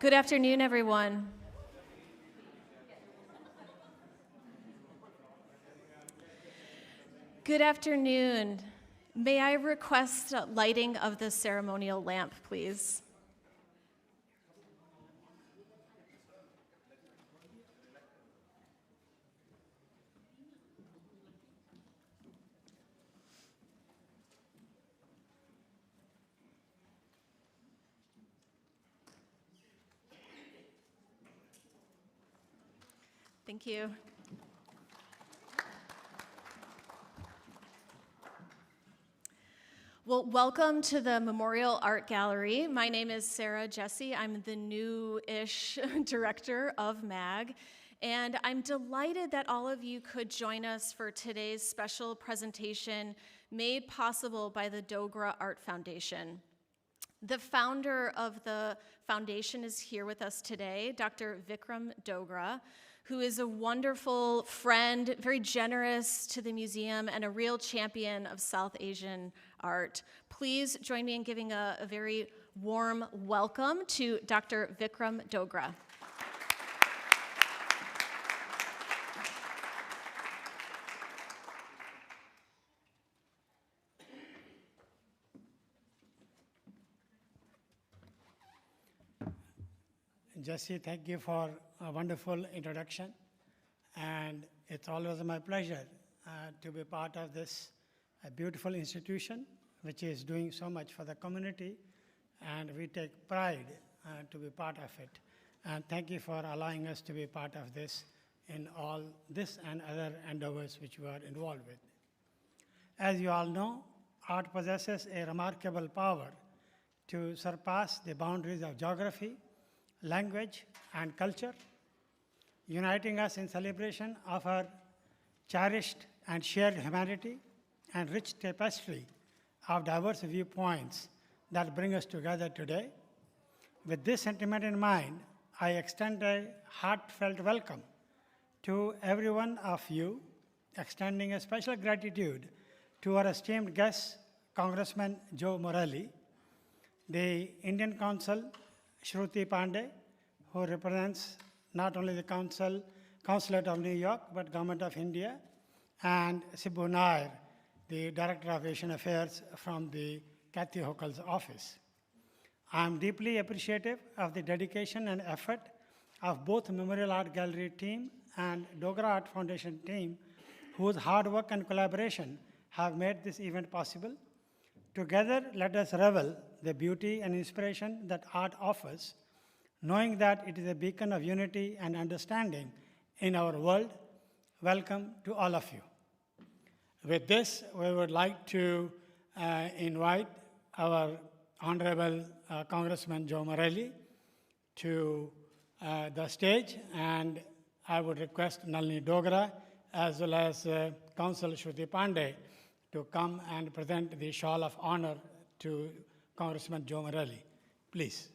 Good afternoon, everyone. Good afternoon. May I request lighting of the ceremonial lamp, please? Thank you. Well, welcome to the Memorial Art Gallery. My name is Sarah Jesse. I'm the new-ish director of MAG, and I'm delighted that all of you could join us for today's special presentation made possible by the Dogra Art Foundation. The founder of the foundation is here with us today, Dr. Vikram Dogra, who is a wonderful friend, very generous to the museum, and a real champion of South Asian art. Please join me in giving a very warm welcome to Dr. Vikram Dogra. Jesse, thank you for a wonderful introduction. And it's always my pleasure to be part of this beautiful institution, which is doing so much for the community. And we take pride to be part of it. And thank you for allowing us to be part of this in all this and other endeavors which we are involved with. As you all know, art possesses a remarkable power to surpass the boundaries of geography, language, and culture, uniting us in celebration of our cherished and shared humanity and rich tapestry of diverse viewpoints that bring us together today. With this sentiment in mind, I extend a heartfelt welcome to every one of you, extending a special gratitude to our esteemed guest, Congressman Joe Morelle, the Indian Consul Shruti Pandey, who represents not only the Consulate of New York, but Government of India, and Sibbu Nair, the Director of Asian Affairs from the Kathy Hochul's office. I am deeply appreciative of the dedication and effort of both Memorial Art Gallery team and Dogra Art Foundation team, whose hard work and collaboration have made this event possible. Together, let us revel the beauty and inspiration that art offers, knowing that it is a beacon of unity and understanding in our world. Welcome to all of you. With this, we would like to invite our Honorable Congressman Joe Morelle to the stage, and I would request Nalini Dogra as well as Consul Shruti Pandey to come and present the Shawl of Honor to Congressman Joe Morelle. Please.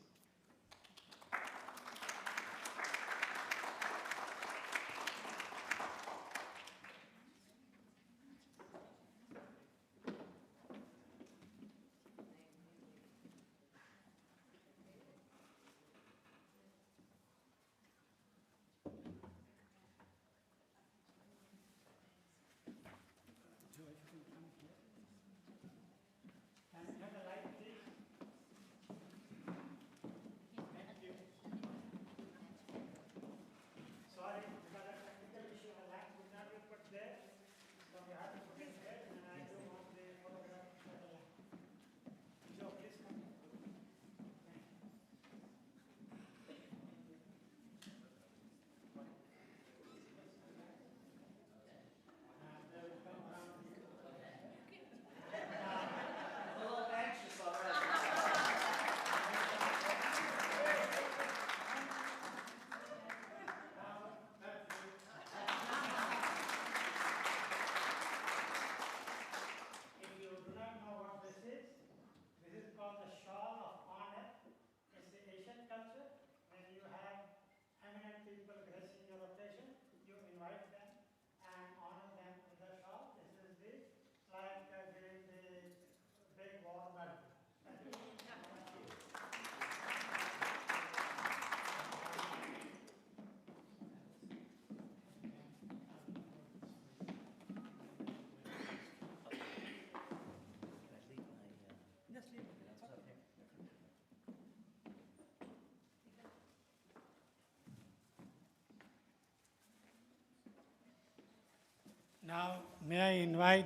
Now, may I invite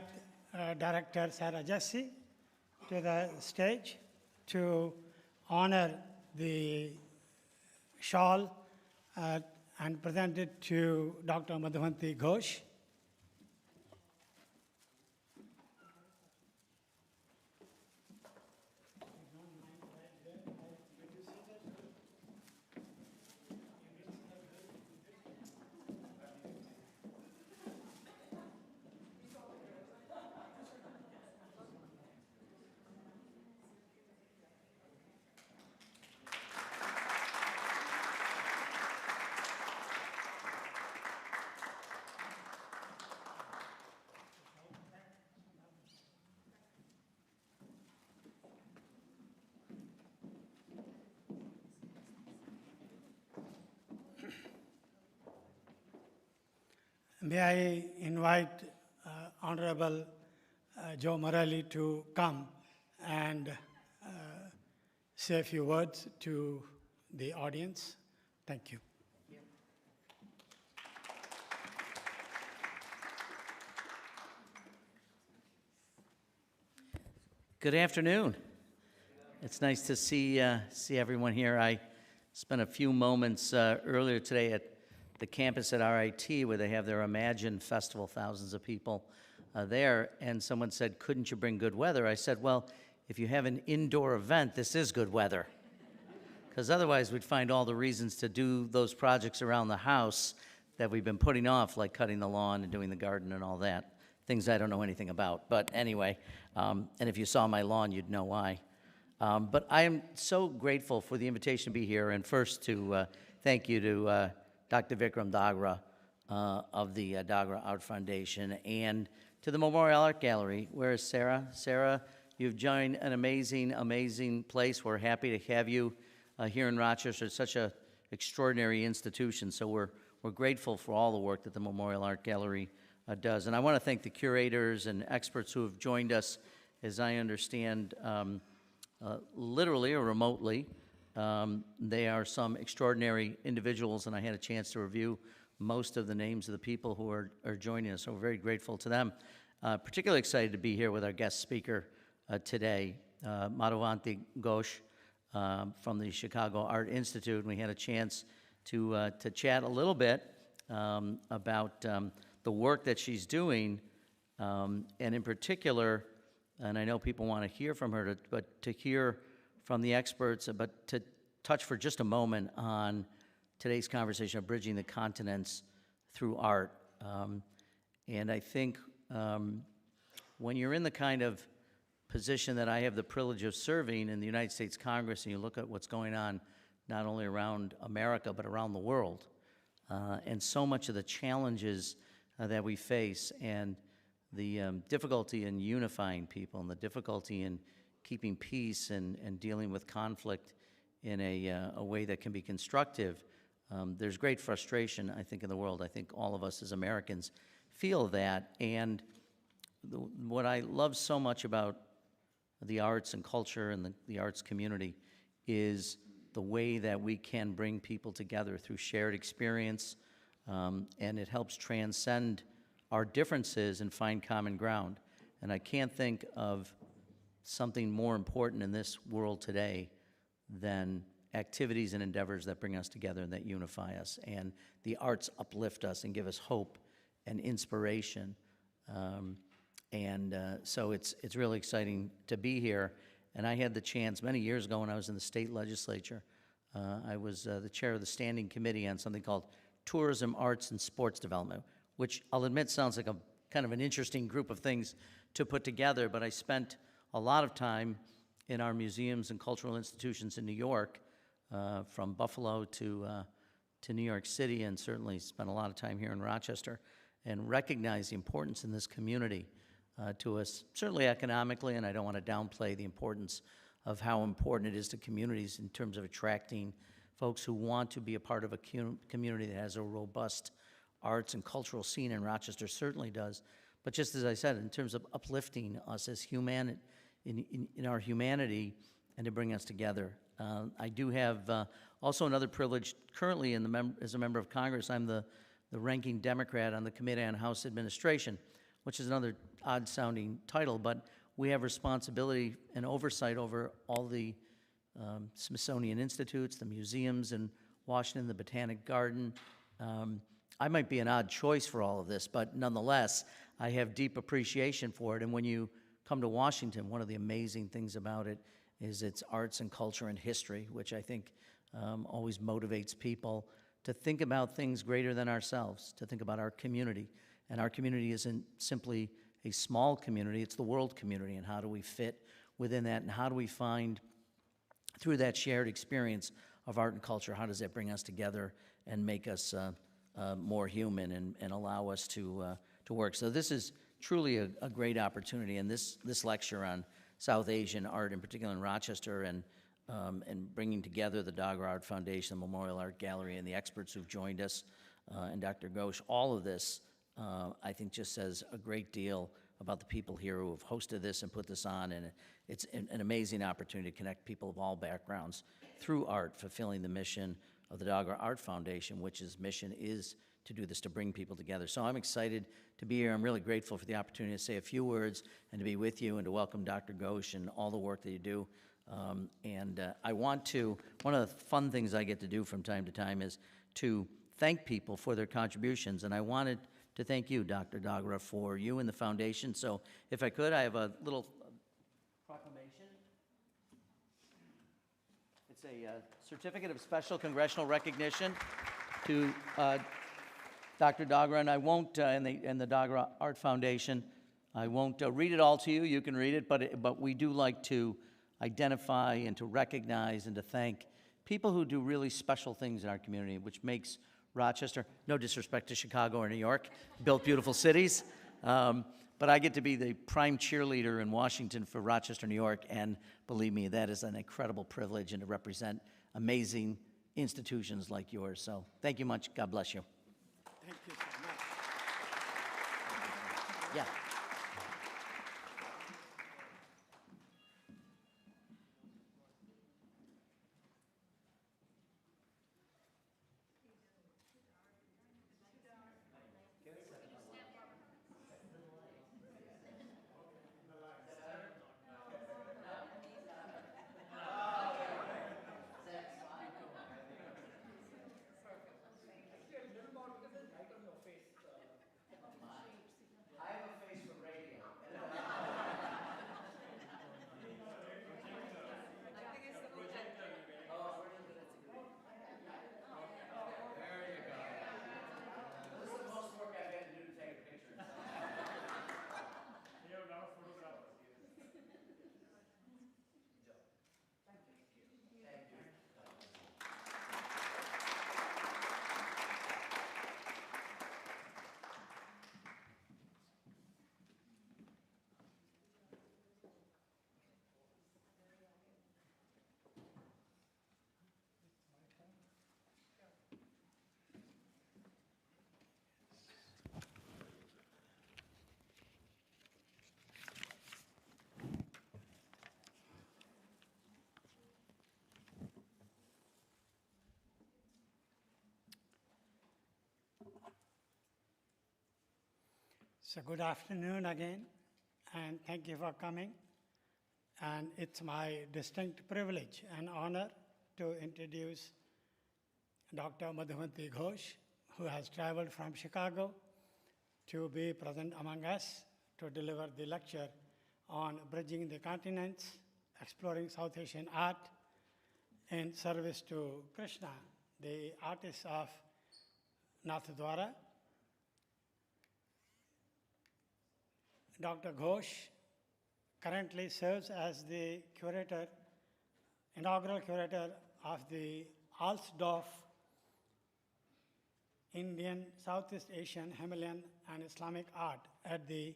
Director Sarah Jesse to the stage to honor the shawl and present it to Dr. Madhuvanti Ghose. May I invite Honorable Joe Morelle to come and say a few words to the audience. Thank you. Good afternoon. It's nice to see everyone here. I spent a few moments earlier today at the campus at RIT where they have their Imagine Festival, thousands of people there, and someone said, couldn't you bring good weather? I said, well, if you have an indoor event, this is good weather. Because otherwise we'd find all the reasons to do those projects around the house that we've been putting off, like cutting the lawn and doing the garden and all that. Things I don't know anything about. But anyway, and if you saw my lawn, you'd know why. But I am so grateful for the invitation to be here, and first to thank you to Dr. Vikram Dagra of the Dagra Art Foundation, and to the Memorial Art Gallery. Where is Sarah? Sarah, you've joined an amazing, amazing place. We're happy to have you here in Rochester. It's such an extraordinary institution, so we're grateful for all the work that the Memorial Art Gallery does. And I want to thank the curators and experts who have joined us, as I understand, literally or remotely. They are some extraordinary individuals, and I had a chance to review most of the names of the people who are joining us, so we're very grateful to them. Particularly excited to be here with our guest speaker today, Madhuvanti Ghose from the Chicago Art Institute. And we had a chance to chat a little bit about the work that she's doing, and in particular, and I know people want to hear from her, but to hear from the experts, but to touch for just a moment on today's conversation of bridging the continents through art. And I think when you're in the kind of position that I have the privilege of serving in the United States Congress, and you look at what's going on not only around America, but around the world, and so much of the challenges that we face, and the difficulty in unifying people, and the difficulty in keeping peace and dealing with conflict in a way that can be constructive, there's great frustration, I think, in the world. I think all of us as Americans feel that. And what I love so much about the arts and culture and the arts community is the way that we can bring people together through shared experience, and it helps transcend our differences and find common ground. And I can't think of something more important in this world today than activities and endeavors that bring us together and that unify us. And the arts uplift us and give us hope and inspiration. So it's really exciting to be here. And I had the chance many years ago when I was in the state legislature. I was the chair of the standing committee on something called Tourism, Arts, and Sports Development, which I'll admit sounds like a kind of an interesting group of things to put together, but I spent a lot of time in our museums and cultural institutions in New York, from Buffalo to New York City, and certainly spent a lot of time here in Rochester, and recognize the importance in this community to us, certainly economically, and I don't want to downplay the importance of how important it is to communities in terms of attracting folks who want to be a part of a community that has a robust arts and cultural scene, and Rochester certainly does. But just as I said, in terms of uplifting us as human, in our humanity, and to bring us together. I do have also another privilege currently as a member of Congress. I'm the ranking Democrat on the Committee on House Administration, which is another odd-sounding title, but we have responsibility and oversight over all the Smithsonian Institutes, the museums in Washington, the Botanic Garden. I might be an odd choice for all of this, but nonetheless, I have deep appreciation for it. And when you come to Washington, one of the amazing things about it is its arts and culture and history, which I think always motivates people to think about things greater than ourselves, to think about our community. And our community isn't simply a small community, it's the world community, and how do we fit within that, and how do we find, through that shared experience of art and culture, how does that bring us together and make us more human and allow us to work. So this is truly a great opportunity, and this lecture on South Asian art, in particular in Rochester, and bringing together the Nathdwara Art Foundation, the Memorial Art Gallery, and the experts who've joined us, and Dr. Ghose, all of this, I think just says a great deal about the people here who have hosted this and put this on, and it's an amazing opportunity to connect people of all backgrounds through art, fulfilling the mission of the Nathdwara Art Foundation, which its mission is to do this, to bring people together. So I'm excited to be here. I'm really grateful for the opportunity to say a few words and to be with you and to welcome Dr. Ghose and all the work that you do. I want to, one of the fun things I get to do from time to time is to thank people for their contributions, and I wanted to thank you, Dr. Nathdwara, for you and the foundation. So if I could, I have a little proclamation. It's a certificate of special congressional recognition to Dr. Nathdwara, and I won't, and the Nathdwara Art Foundation, I won't read it all to you. You can read it, but we do like to identify and to recognize and to thank people who do really special things in our community, which makes Rochester, no disrespect to Chicago or New York, built beautiful cities, but I get to be the prime cheerleader in Washington for Rochester, New York, and believe me, that is an incredible privilege, and to represent amazing institutions like yours. So thank you much. God bless you. Thank you so much. Yeah. So good afternoon again, and thank you for coming. And it's my distinct privilege and honor to introduce Dr. Madhuvanti Ghose, who has traveled from Chicago to be present among us to deliver the lecture on bridging the continents, exploring South Asian art in service to Krishna, the artist of Nathdwara. Dr. Ghose currently serves as the curator, inaugural curator of the Alsdorf Indian, Southeast Asian, Himalayan, and Islamic art at the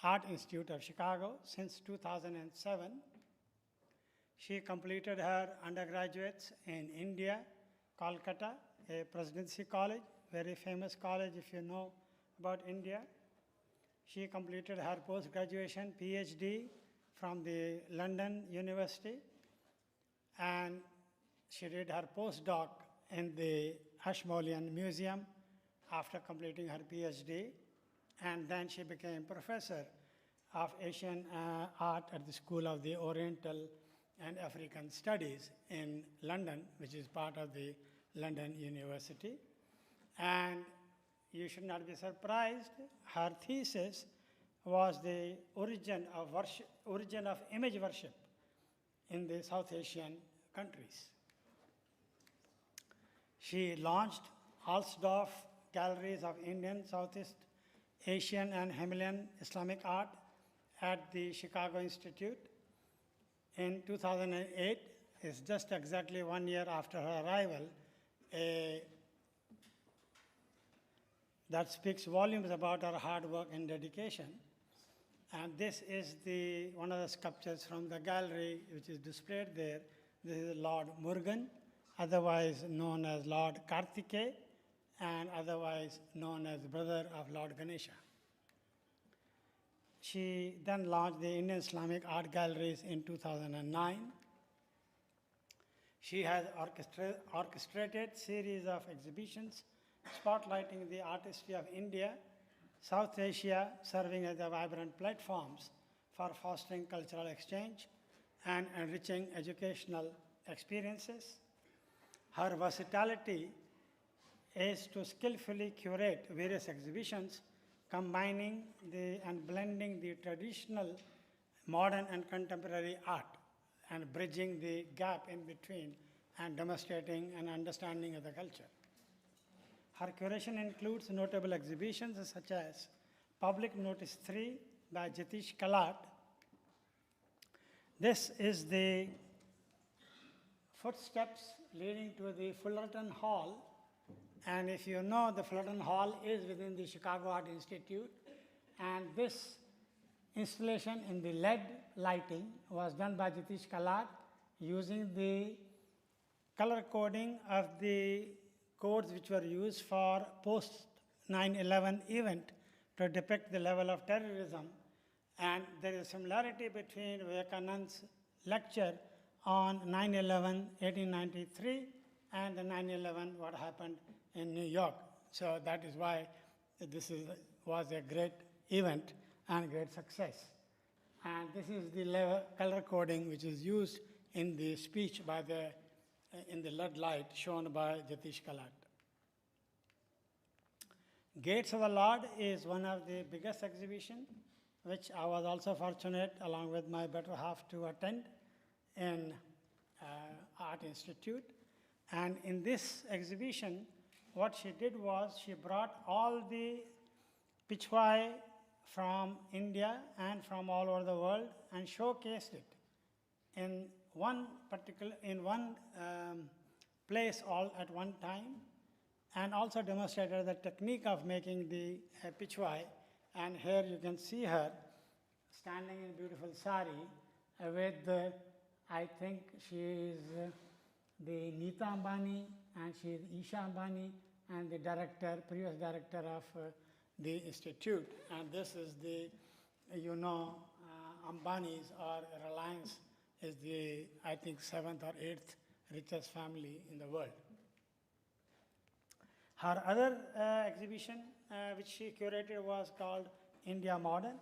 Art Institute of Chicago since 2007. She completed her undergraduates in India, Kolkata, a presidency college, very famous college if you know about India. She completed her post-graduation PhD from the London University, and she did her postdoc in the Ashmolean Museum after completing her PhD. and then she became professor of Asian art at the School of the Oriental and African Studies in London, which is part of the London University. And you should not be surprised, her thesis was the origin of image worship in the South Asian countries. She launched Alsdorf Galleries of Indian, Southeast Asian, and Himalayan Islamic art at the Chicago Institute. In 2008, it's just exactly 1 year after her arrival, that speaks volumes about her hard work and dedication. And this is one of the sculptures from the gallery which is displayed there. This is Lord Murugan, otherwise known as Lord Karthikeya, and otherwise known as brother of Lord Ganesha. She then launched the Indian Islamic Art Galleries in 2009. She has orchestrated series of exhibitions spotlighting the artistry of India, South Asia, serving as the vibrant platforms for fostering cultural exchange and enriching educational experiences. Her versatility is to skillfully curate various exhibitions, combining and blending the traditional, modern, and contemporary art, and bridging the gap in between and demonstrating an understanding of the culture. Her curation includes notable exhibitions such as Public Notice 3 by Jatish Kalat. This is the footsteps leading to the Fullerton Hall. And if you know, the Fullerton Hall is within the Chicago Art Institute. And this installation in the LED lighting was done by Jatish Kalat using the color coding of the codes which were used for post 9/11 event to depict the level of terrorism. And there is a similarity between Vivekananda's lecture on 9/11, 1893, and the 9/11, what happened in New York. So that is why this was a great event and great success. And this is the color coding which is used in the speech in the LED light shown by Jatish Kalat. Gates of the Lord is one of the biggest exhibitions, which I was also fortunate, along with my better half, to attend in Art Institute. And in this exhibition, what she did was she brought all the pichvais from India and from all over the world and showcased it in one place all at one time, and also demonstrated the technique of making the pichvai. And here you can see her standing in a beautiful sari with I think she is the Neeta Ambani, and she is Isha Ambani, and the previous director of the institute. And this is Ambani's or Reliance is the, I think, 7th or 8th richest family in the world. Her other exhibition which she curated was called India Modern,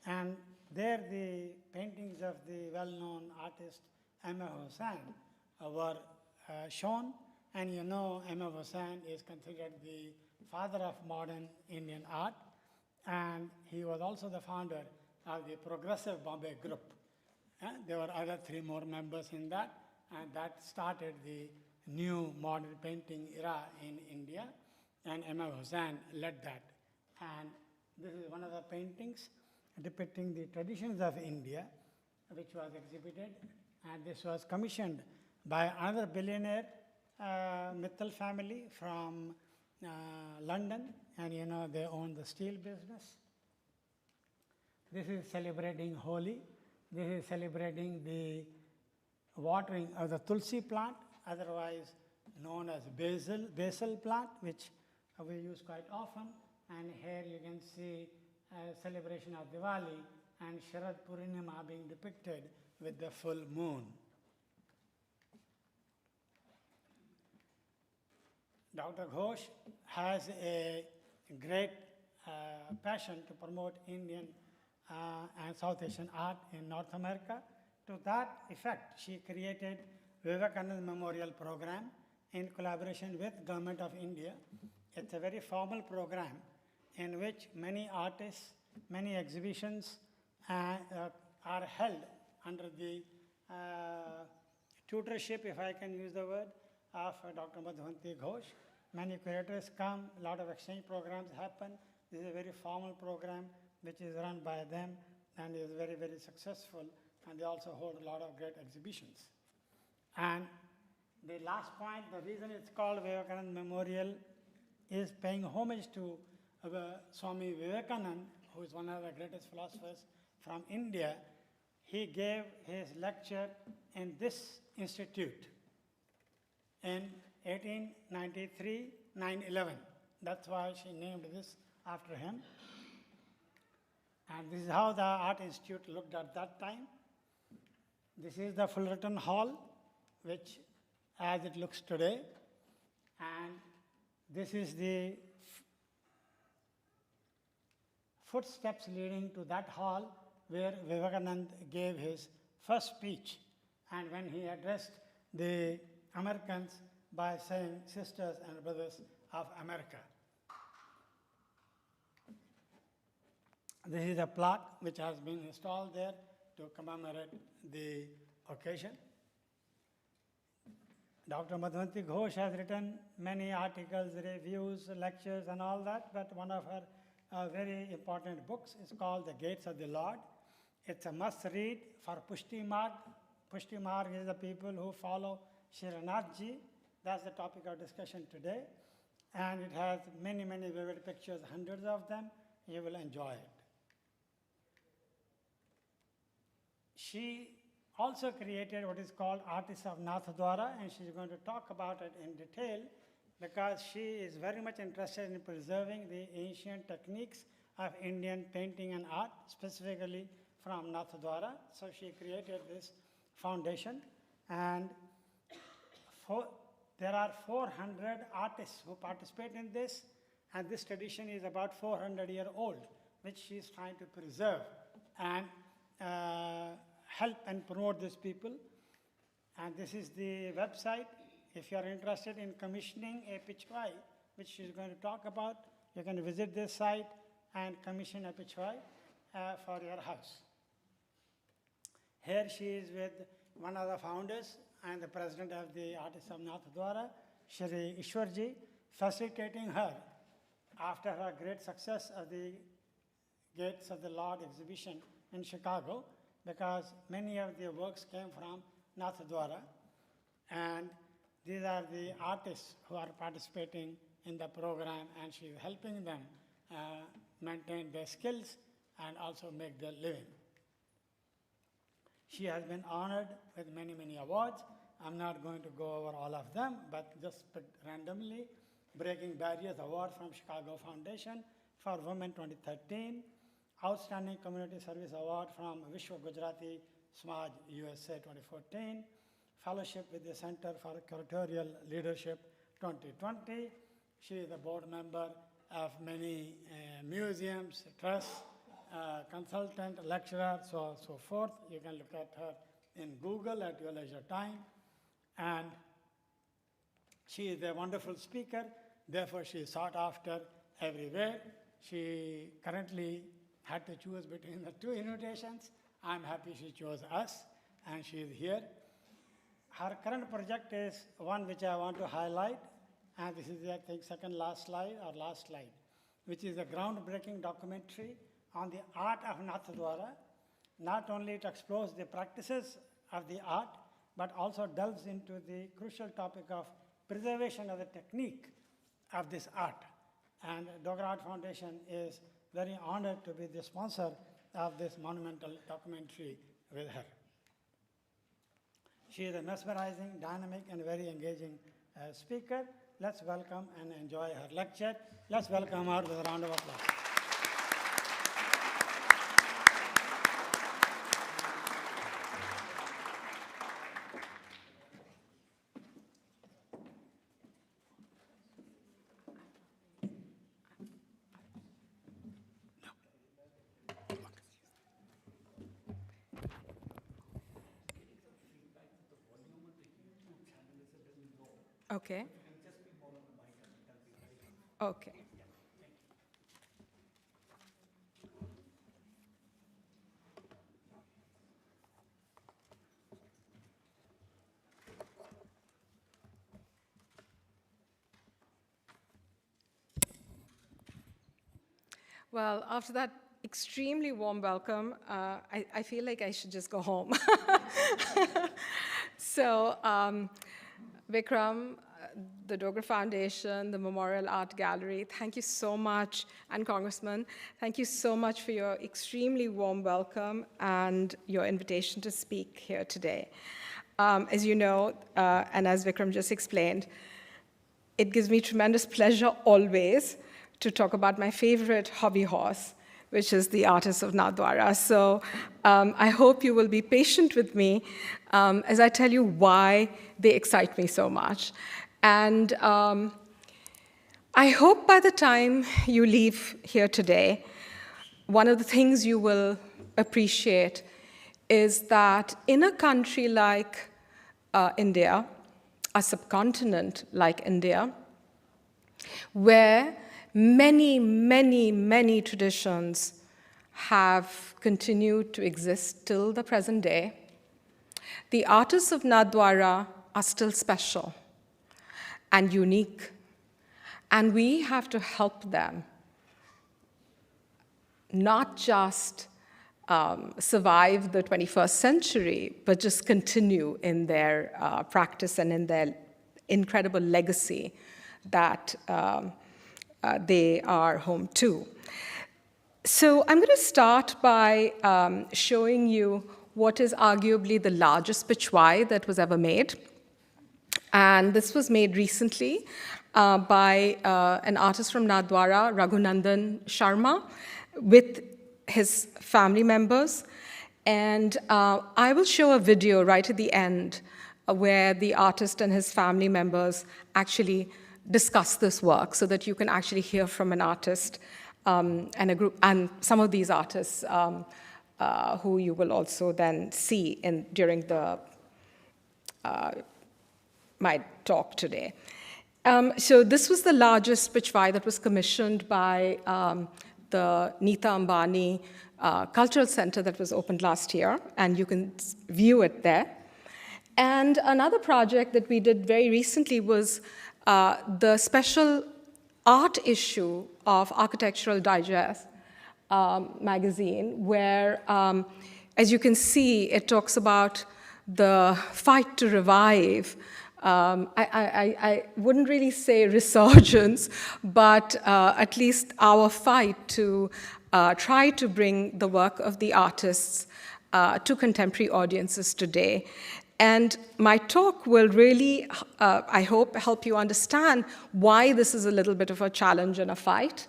and there the paintings of the well-known artist Emma Hussain were shown. And you know, Emma Hussain is considered the father of modern Indian art, and he was also the founder of the Progressive Bombay Group. There were other 3 more members in that, and that started the new modern painting era in India, and Emma Hussain led that. And this is one of the paintings depicting the traditions of India, which was exhibited, and this was commissioned by another billionaire, Mittal family from London, and you know, they own the steel business. This is celebrating Holi. This is celebrating the watering of the Tulsi plant, otherwise known as basil plant, which we use quite often. And here you can see a celebration of Diwali and Sharad Purnima being depicted with the full moon. Dr. Ghose has a great passion to promote Indian and South Asian art in North America. To that effect, she created Vivekananda Memorial Program in collaboration with Government of India. It's a very formal program in which many artists, many exhibitions are held under the tutorship, if I can use the word, of Dr. Madhuvanti Ghose. Many curators come, a lot of exchange programs happen. This is a very formal program which is run by them and is very, very successful, and they also hold a lot of great exhibitions. And the last point, the reason it's called Vivekananda Memorial is paying homage to Swami Vivekananda, who is one of the greatest philosophers from India. He gave his lecture in this institute in 1893, 9/11. That's why she named this after him. And this is how the Art Institute looked at that time. This is the Fullerton Hall, which as it looks today. And this is the footsteps leading to that hall where Vivekananda gave his first speech, and when he addressed the Americans by saying, "Sisters and brothers of America." This is a plaque which has been installed there to commemorate the occasion. Dr. Madhuvanti Ghose has written many articles, reviews, lectures, and all that, but one of her very important books is called The Gates of the Lord. It's a must-read for Pushti Marg. Pushti Marg is the people who follow Shiranath Ji. That's the topic of discussion today. And it has many, many vivid pictures, hundreds of them. You will enjoy it. She also created what is called Artists of Nathdwara, and she's going to talk about it in detail because she is very much interested in preserving the ancient techniques of Indian painting and art, specifically from Nathdwara. So she created this foundation, and there are 400 artists who participate in this, and this tradition is about 400-year old, which she is trying to preserve and help and promote these people. And this is the website. If you are interested in commissioning a pichvai, which she is going to talk about, you can visit this site and commission a pichvai for your house. Here she is with one of the founders and the president of the Artists of Nathdwara, Shri Ishwarji, facilitating her after her great success of the Gates of the Lord exhibition in Chicago, because many of the works came from Nathdwara, and these are the artists who are participating in the program, and she is helping them maintain their skills and also make their living. She has been honored with many, many awards. I'm not going to go over all of them, but just picked randomly. Breaking Barriers Award from Chicago Foundation for Women 2013. Outstanding Community Service Award from Vishwa Gujarati Samaj USA 2014. Fellowship with the Center for Curatorial Leadership 2020. She is a board member of many museums, trusts, consultant, lecturer, so forth. You can look at her in Google at your leisure time. And she is a wonderful speaker, therefore she is sought after everywhere. She currently had to choose between the two invitations. I'm happy she chose us, and she is here. Her current project is one which I want to highlight, and this is the, I think, second last slide or last slide, which is a groundbreaking documentary on the art of Nathdwara. Not only it explores the practices of the art, but also delves into the crucial topic of preservation of the technique of this art. And Dogra Art Foundation is very honored to be the sponsor of this monumental documentary with her. She is a mesmerizing, dynamic, and very engaging speaker. Let's welcome and enjoy her lecture. Let's welcome her with a round of applause. Okay. Okay. Well, after that extremely warm welcome, I feel like I should just go home. So, Vikram, the Dogra Foundation, the Memorial Art Gallery, thank you so much, and Congressman, thank you so much for your extremely warm welcome and your invitation to speak here today. As you know, and as Vikram just explained, it gives me tremendous pleasure always to talk about my favorite hobby horse, which is the artist of Nathdwara. So I hope you will be patient with me as I tell you why they excite me so much. And I hope by the time you leave here today, one of the things you will appreciate is that in a country like India, a subcontinent like India, where many, many, many traditions have continued to exist till the present day, the artists of Nathdwara are still special and unique, and we have to help them not just survive the 21st century, but just continue in their practice and in their incredible legacy that they are home to. So I'm going to start by showing you what is arguably the largest pichvai that was ever made. And this was made recently by an artist from Nathdwara, Raghunandan Sharma, with his family members. And I will show a video right at the end where the artist and his family members actually discuss this work so that you can actually hear from an artist and a group, and some of these artists who you will also then see during my talk today. So this was the largest pichvai that was commissioned by the Nita Ambani Cultural Center that was opened last year, and you can view it there. And another project that we did very recently was the special art issue of Architectural Digest magazine, where, as you can see, it talks about the fight to revive. I wouldn't really say resurgence, but at least our fight to try to bring the work of the artists to contemporary audiences today. And my talk will really, I hope, help you understand why this is a little bit of a challenge and a fight.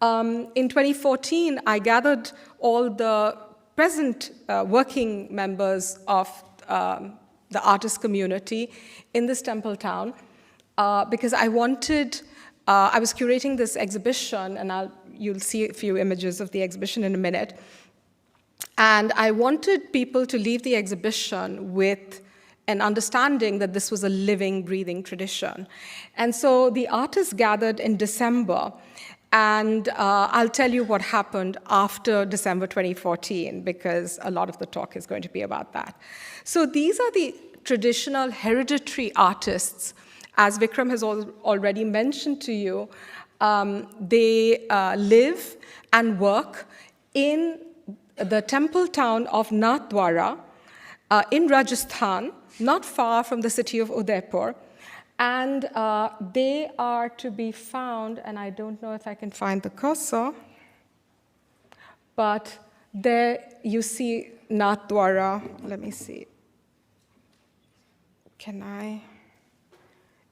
In 2014, I gathered all the present working members of the artist community in this temple town because I wanted, I was curating this exhibition, and you'll see a few images of the exhibition in a minute. And I wanted people to leave the exhibition with an understanding that this was a living, breathing tradition. And so the artists gathered in December, and I'll tell you what happened after December 2014, because a lot of the talk is going to be about that. So these are the traditional hereditary artists. As Vikram has already mentioned to you, they live and work in the temple town of Nathdwara in Rajasthan, not far from the city of Udaipur. And they are to be found, and I don't know if I can find the cursor, but there you see Nathdwara. Let me see.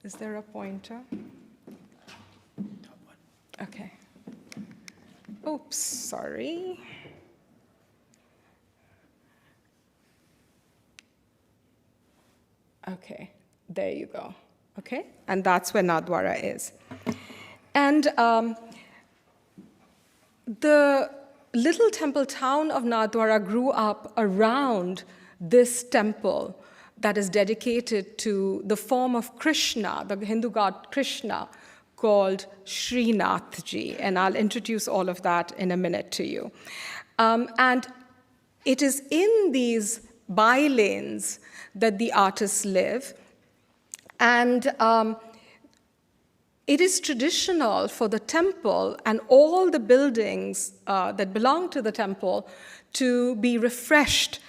Is there a pointer? Okay. Oops, sorry. Okay, there you go. Okay, and that's where Nathdwara is. And the little temple town of Nathdwara grew up around this temple that is dedicated to the form of Krishna, the Hindu god Krishna, called Srinathji, and I'll introduce all of that in a minute to you. And it is in these by-lanes that the artists live, and it is traditional for the temple and all the buildings that belong to the temple to be refreshed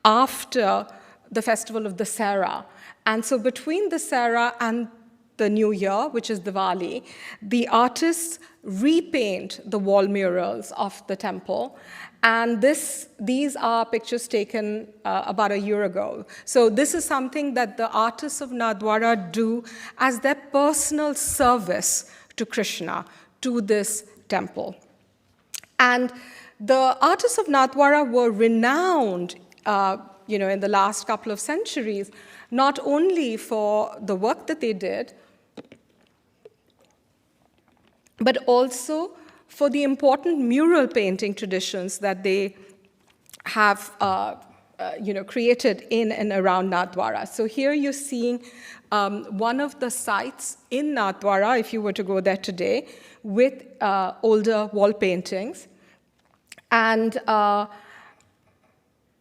after the festival of Dasara. And so between Dasara and the New Year, which is Diwali, the artists repaint the wall murals of the temple. And these are pictures taken about a year ago. So this is something that the artists of Nathdwara do as their personal service to Krishna, to this temple. And the artists of Nathdwara were renowned in the last couple of centuries, not only for the work that they did, but also for the important mural painting traditions that they have created in and around Nathdwara. So here you're seeing one of the sites in Nathdwara, if you were to go there today, with older wall paintings. And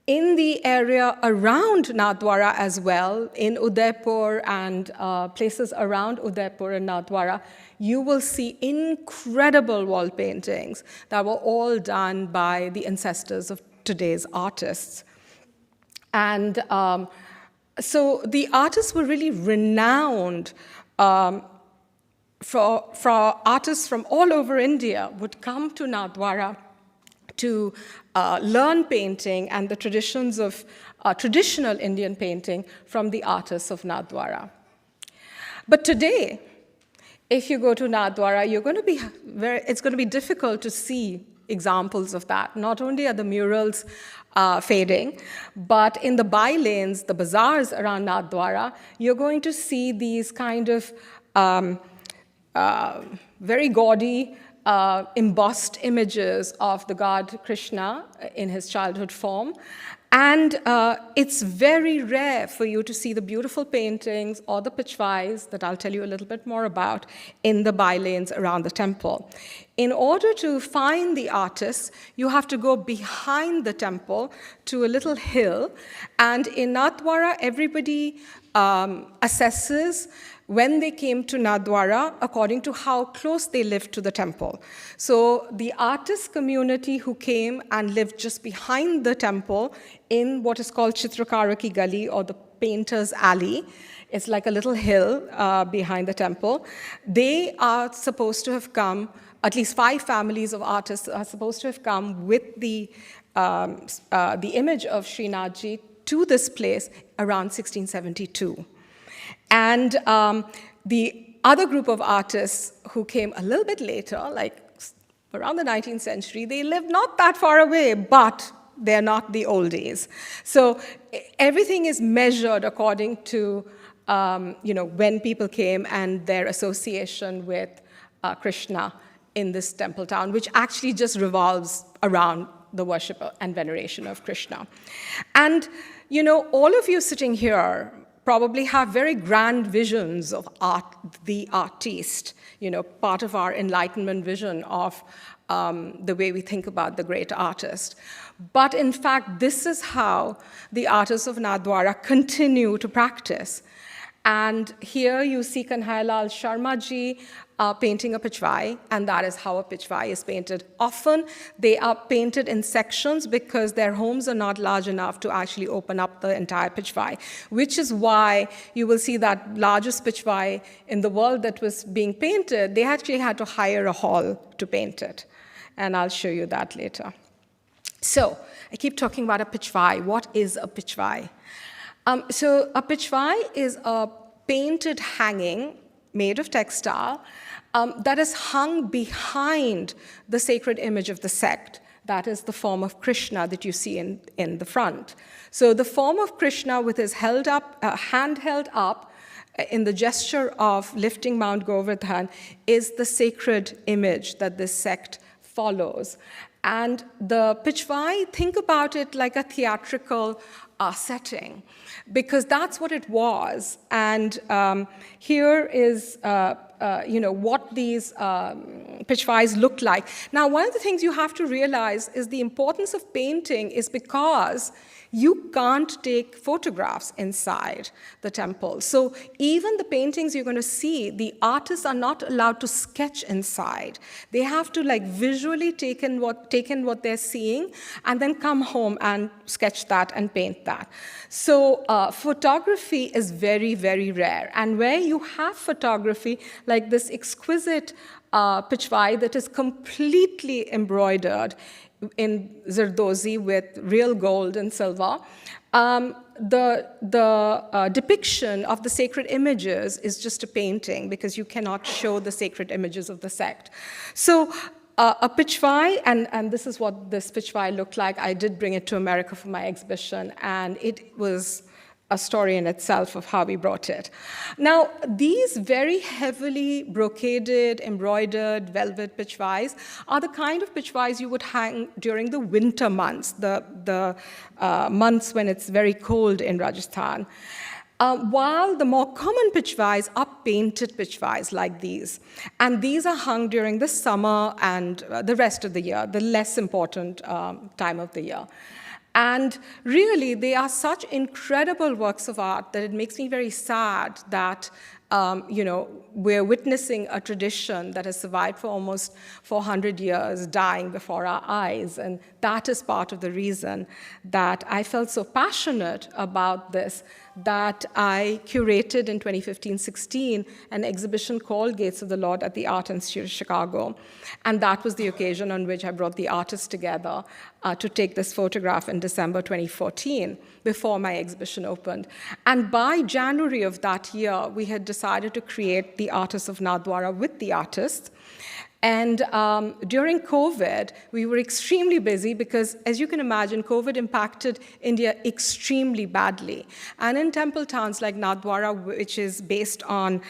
in the area around Nathdwara as well, in Udaipur and places around Udaipur and Nathdwara, you will see incredible wall paintings that were all done by the ancestors of today's artists. And so the artists were really renowned for artists from all over India would come to Nathdwara to learn painting and the traditions of traditional Indian painting from the artists of Nathdwara. But today, if you go to Nathdwara, it's going to be difficult to see examples of that. Not only are the murals fading, but in the by-lanes, the bazaars around Nathdwara, you're going to see these kind of very gaudy, embossed images of the god Krishna in his childhood form. And it's very rare for you to see the beautiful paintings or the pichvais that I'll tell you a little bit more about in the by-lanes around the temple. In order to find the artists, you have to go behind the temple to a little hill. And in Nathdwara, everybody assesses when they came to Nathdwara according to how close they lived to the temple. So the artist community who came and lived just behind the temple in what is called Chitrakaraki Gali, or the Painter's Alley, it's like a little hill behind the temple, they are supposed to have come, at least 5 families of artists are supposed to have come with the image of Srinathji to this place around 1672. And the other group of artists who came a little bit later, like around the 19th century, they lived not that far away, but they're not the oldies. So everything is measured according to when people came and their association with Krishna in this temple town, which actually just revolves around the worship and veneration of Krishna. And all of you sitting here probably have very grand visions of art, the artiste, part of our Enlightenment vision of the way we think about the great artist. But in fact, this is how the artists of Nathdwara continue to practice. And here you see Kanhailal Sharma-ji painting a pichvai, and that is how a pichvai is painted. Often they are painted in sections because their homes are not large enough to actually open up the entire pichvai, which is why you will see that largest pichvai in the world that was being painted, they actually had to hire a hall to paint it. And I'll show you that later. So I keep talking about a pichvai. What is a pichvai? So a pichvai is a painted hanging made of textile that is hung behind the sacred image of the sect. That is the form of Krishna that you see in the front. So the form of Krishna with his hand held up in the gesture of lifting Mount Govardhan is the sacred image that this sect follows. And the pichvai, think about it like a theatrical setting, because that's what it was. And here is what these pichvais look like. Now, one of the things you have to realize is the importance of painting is because you can't take photographs inside the temple. So even the paintings you're going to see, the artists are not allowed to sketch inside. They have to visually take in what they're seeing and then come home and sketch that and paint that. So photography is very, very rare. And where you have photography, like this exquisite pichvai that is completely embroidered in Zardozi with real gold and silver. The depiction of the sacred images is just a painting because you cannot show the sacred images of the sect. So a pichvai, and this is what this pichvai looked like. I did bring it to America for my exhibition, and it was a story in itself of how we brought it. Now, these very heavily brocaded, embroidered velvet pichvais are the kind of pichvais you would hang during the winter months, the months when it's very cold in Rajasthan. While the more common pichvais are painted pichvais like these. And these are hung during the summer and the rest of the year, the less important time of the year. And really, they are such incredible works of art that it makes me very sad that we're witnessing a tradition that has survived for almost 400 years dying before our eyes. And that is part of the reason that I felt so passionate about this, that I curated in 2015-16 an exhibition called Gates of the Lord at the Art Institute of Chicago. And that was the occasion on which I brought the artists together to take this photograph in December 2014, before my exhibition opened. And by January of that year, we had decided to create the Artists of Nathdwara with the artists. And during COVID, we were extremely busy because, as you can imagine, COVID impacted India extremely badly. And in temple towns like Nathdwara, which is based on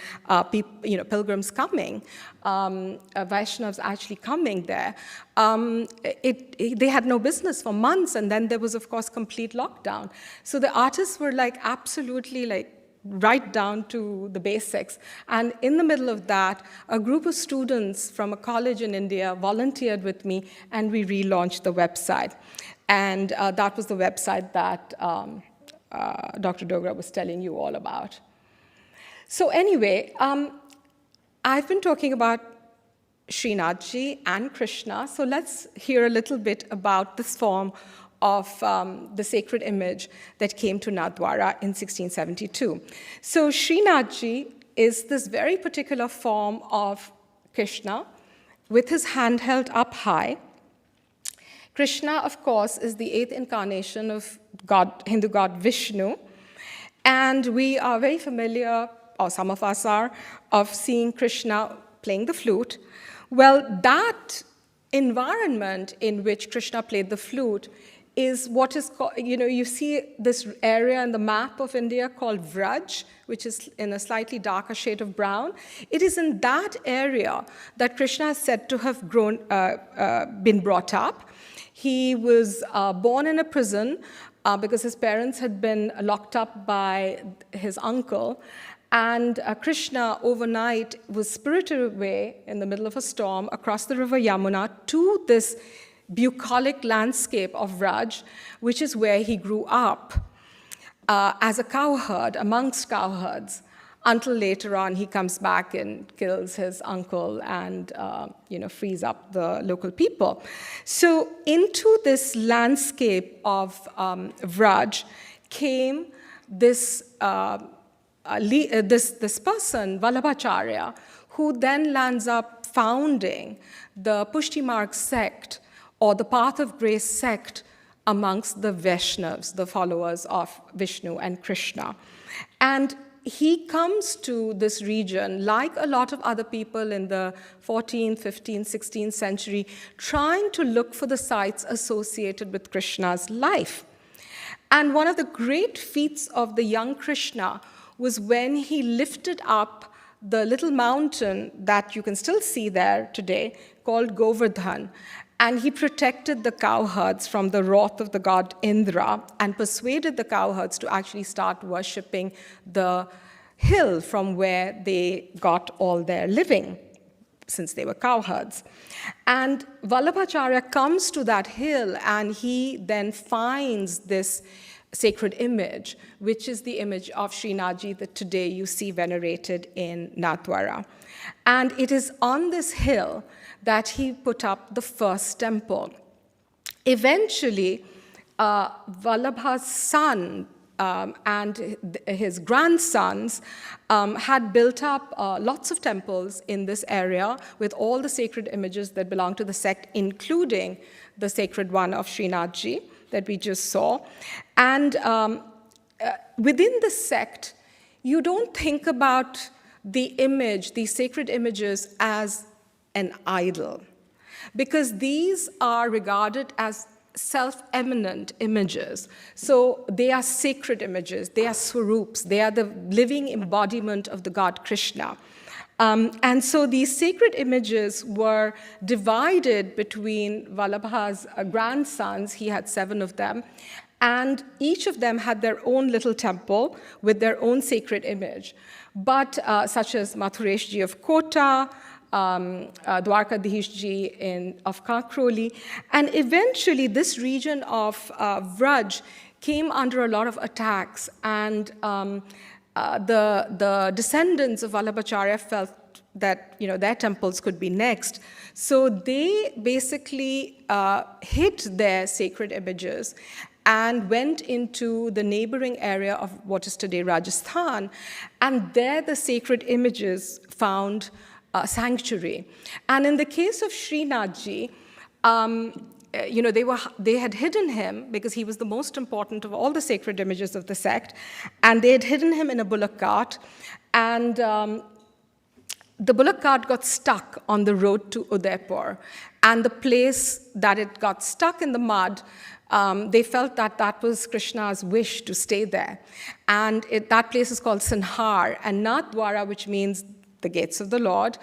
pilgrims coming, Vaishnavas actually coming there, they had no business for months. And then there was, of course, complete lockdown. So the artists were absolutely right down to the basics. And in the middle of that, a group of students from a college in India volunteered with me, and we relaunched the website. And that was the website that Dr. Dogra was telling you all about. So anyway, I've been talking about Srinathji and Krishna, so let's hear a little bit about this form of the sacred image that came to Nathdwara in 1672. So Srinathji is this very particular form of Krishna with his hand held up high. Krishna, of course, is the 8th incarnation of Hindu god Vishnu. And we are very familiar, or some of us are, of seeing Krishna playing the flute. Well, that environment in which Krishna played the flute is what is called, you see this area in the map of India called Vraj, which is in a slightly darker shade of brown. It is in that area that Krishna is said to have been brought up. He was born in a prison because his parents had been locked up by his uncle. And Krishna, overnight, was spirited away in the middle of a storm across the river Yamuna to this bucolic landscape of Vraj, which is where he grew up as a cowherd amongst cowherds, until later on he comes back and kills his uncle and frees up the local people. So into this landscape of Vraj came this person, Vallabhacharya, who then lands up founding the Pushti Marg sect, or the Path of Grace sect, amongst the Vaishnavas, the followers of Vishnu and Krishna. And he comes to this region, like a lot of other people in the 14th, 15th, 16th century, trying to look for the sites associated with Krishna's life. And one of the great feats of the young Krishna was when he lifted up the little mountain that you can still see there today, called Govardhan. And he protected the cowherds from the wrath of the god Indra and persuaded the cowherds to actually start worshipping the hill from where they got all their living, since they were cowherds. And Vallabhacharya comes to that hill, and he then finds this sacred image, which is the image of Srinathji that today you see venerated in Nathdwara. And it is on this hill that he put up the first temple. Eventually, Vallabha's son and his grandsons had built up lots of temples in this area with all the sacred images that belong to the sect, including the sacred one of Srinathji that we just saw. And within the sect, you don't think about the image, these sacred images, as an idol, because these are regarded as self-eminent images. So they are sacred images, they are swarups, they are the living embodiment of the god Krishna. And so these sacred images were divided between Vallabha's grandsons. He had 7 of them. And each of them had their own little temple with their own sacred image. But such as Mathureshji of Kota, Dwarkadhishji of Kakroli. And eventually this region of Vraj came under a lot of attacks. And the descendants of Vallabhacharya felt that their temples could be next. So they basically hid their sacred images and went into the neighboring area of what is today Rajasthan. And there the sacred images found sanctuary. And in the case of Srinathji, they had hidden him because he was the most important of all the sacred images of the sect, and they had hidden him in a bullock cart, and the bullock cart got stuck on the road to Udaipur, and the place that it got stuck in the mud, they felt that that was Krishna's wish to stay there, and that place is called Sanhar, and Nathdwara, which means the gates of the Lord,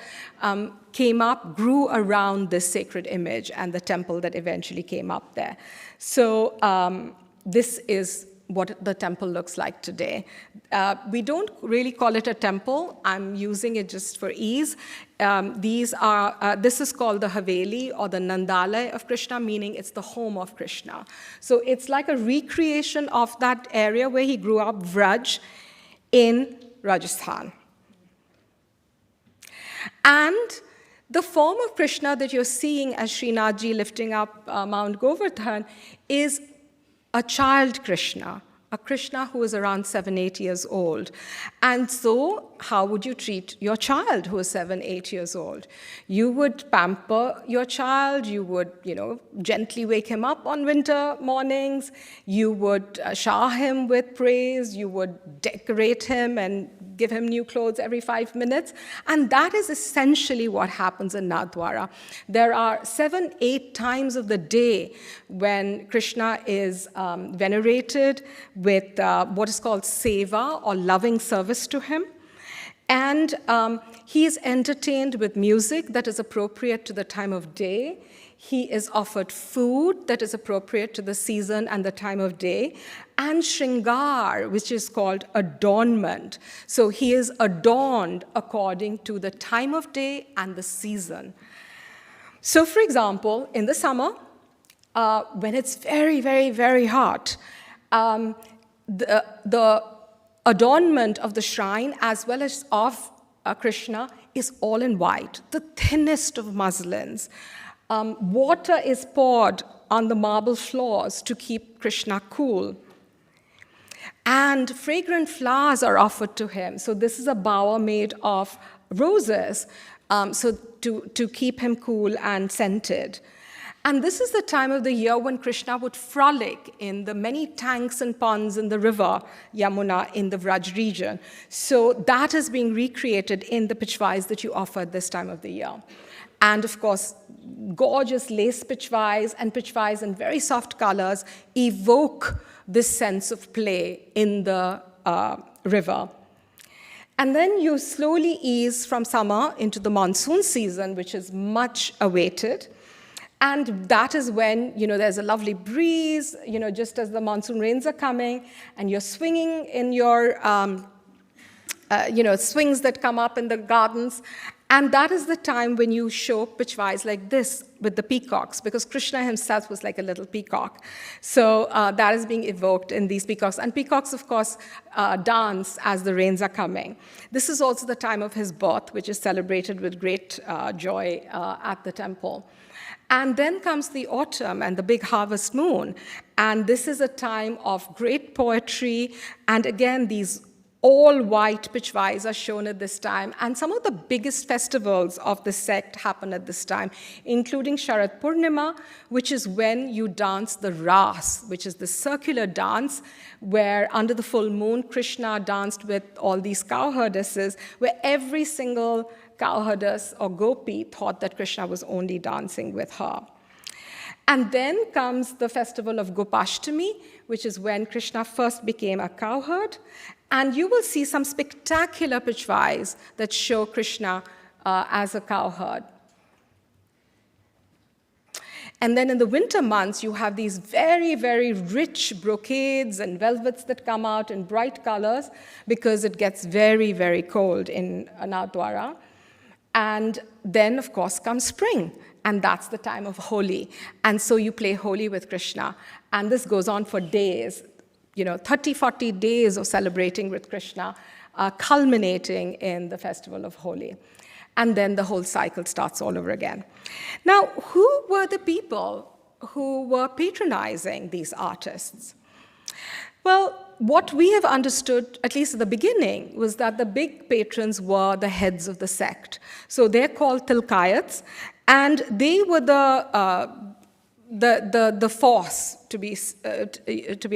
came up, grew around this sacred image and the temple that eventually came up there. So this is what the temple looks like today. We don't really call it a temple. I'm using it just for ease. This is called the Haveli or the Nandalaya of Krishna, meaning it's the home of Krishna. So it's like a recreation of that area where he grew up, Vraj, in Rajasthan. And the form of Krishna that you're seeing as Srinathji lifting up Mount Govardhan is a child Krishna, a Krishna who is around 7-8 years old. And so how would you treat your child who is 7-8 years old? You would pamper your child, you would, gently wake him up on winter mornings, you would shower him with praise, you would decorate him and give him new clothes every 5 minutes. And that is essentially what happens in Nathdwara. There are 7-8 times of the day when Krishna is venerated with what is called seva, or loving service to him. And he is entertained with music that is appropriate to the time of day. He is offered food that is appropriate to the season and the time of day, and shringar, which is called adornment. So he is adorned according to the time of day and the season. So for example, in the summer, when it's very, very, very hot, the adornment of the shrine as well as of Krishna is all in white, the thinnest of muslins. Water is poured on the marble floors to keep Krishna cool. And fragrant flowers are offered to him. So this is a bower made of roses, to keep him cool and scented. And this is the time of the year when Krishna would frolic in the many tanks and ponds in the river Yamuna in the Vraj region. So that is being recreated in the pichvais that you offer at this time of the year. And of course, gorgeous lace pichvais and pichvais in very soft colors evoke this sense of play in the river. And then you slowly ease from summer into the monsoon season, which is much awaited. And that is when, there's a lovely breeze, just as the monsoon rains are coming, and you're swinging in your, swings that come up in the gardens. And that is the time when you show pichvais like this with the peacocks, because Krishna himself was like a little peacock. So that is being evoked in these peacocks. And peacocks, of course, dance as the rains are coming. This is also the time of his birth, which is celebrated with great joy at the temple. And then comes the autumn and the big harvest moon. And this is a time of great poetry. And again, these all-white pichvais are shown at this time. And some of the biggest festivals of the sect happen at this time, including Sharad Purnima, which is when you dance the Ras, which is the circular dance where under the full moon, Krishna danced with all these cowherdesses, where every single cowherdess or gopi thought that Krishna was only dancing with her. And then comes the festival of Gopashtami, which is when Krishna first became a cowherd. And you will see some spectacular pichvais that show Krishna as a cowherd. And then in the winter months, you have these very, very rich brocades and velvets that come out in bright colors because it gets very, very cold in Nathdwara. And then, of course, comes spring. And that's the time of Holi. And so you play Holi with Krishna. And this goes on for days, 30, 40 days of celebrating with Krishna, culminating in the festival of Holi. And then the whole cycle starts all over again. Now, who were the people who were patronizing these artists? Well, what we have understood, at least at the beginning, was that the big patrons were the heads of the sect. So they're called Tilkayats, and they were the force, to be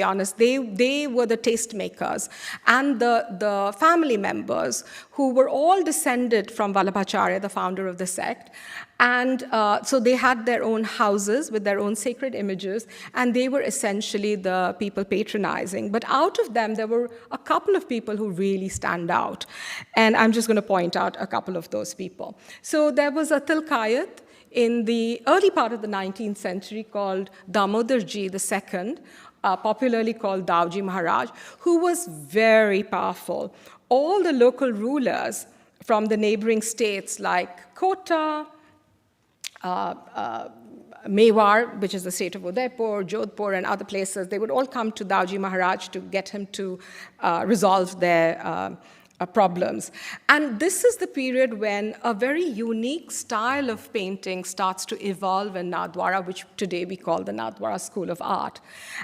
honest. They were the tastemakers and the family members who were all descended from Vallabhacharya, the founder of the sect. And so they had their own houses with their own sacred images, and they were essentially the people patronizing. But out of them, there were a couple of people who really stand out. And I'm just going to point out a couple of those people. So there was a Tilkayat in the early part of the 19th century called Damodarji II, popularly called Dauji Maharaj, who was very powerful. All the local rulers from the neighboring states like Kota, Mewar, which is the state of Udaipur, Jodhpur, and other places, they would all come to Dauji Maharaj to get him to resolve their problems. And this is the period when a very unique style of painting starts to evolve in Nathdwara, which today we call the Nathdwara School of Art.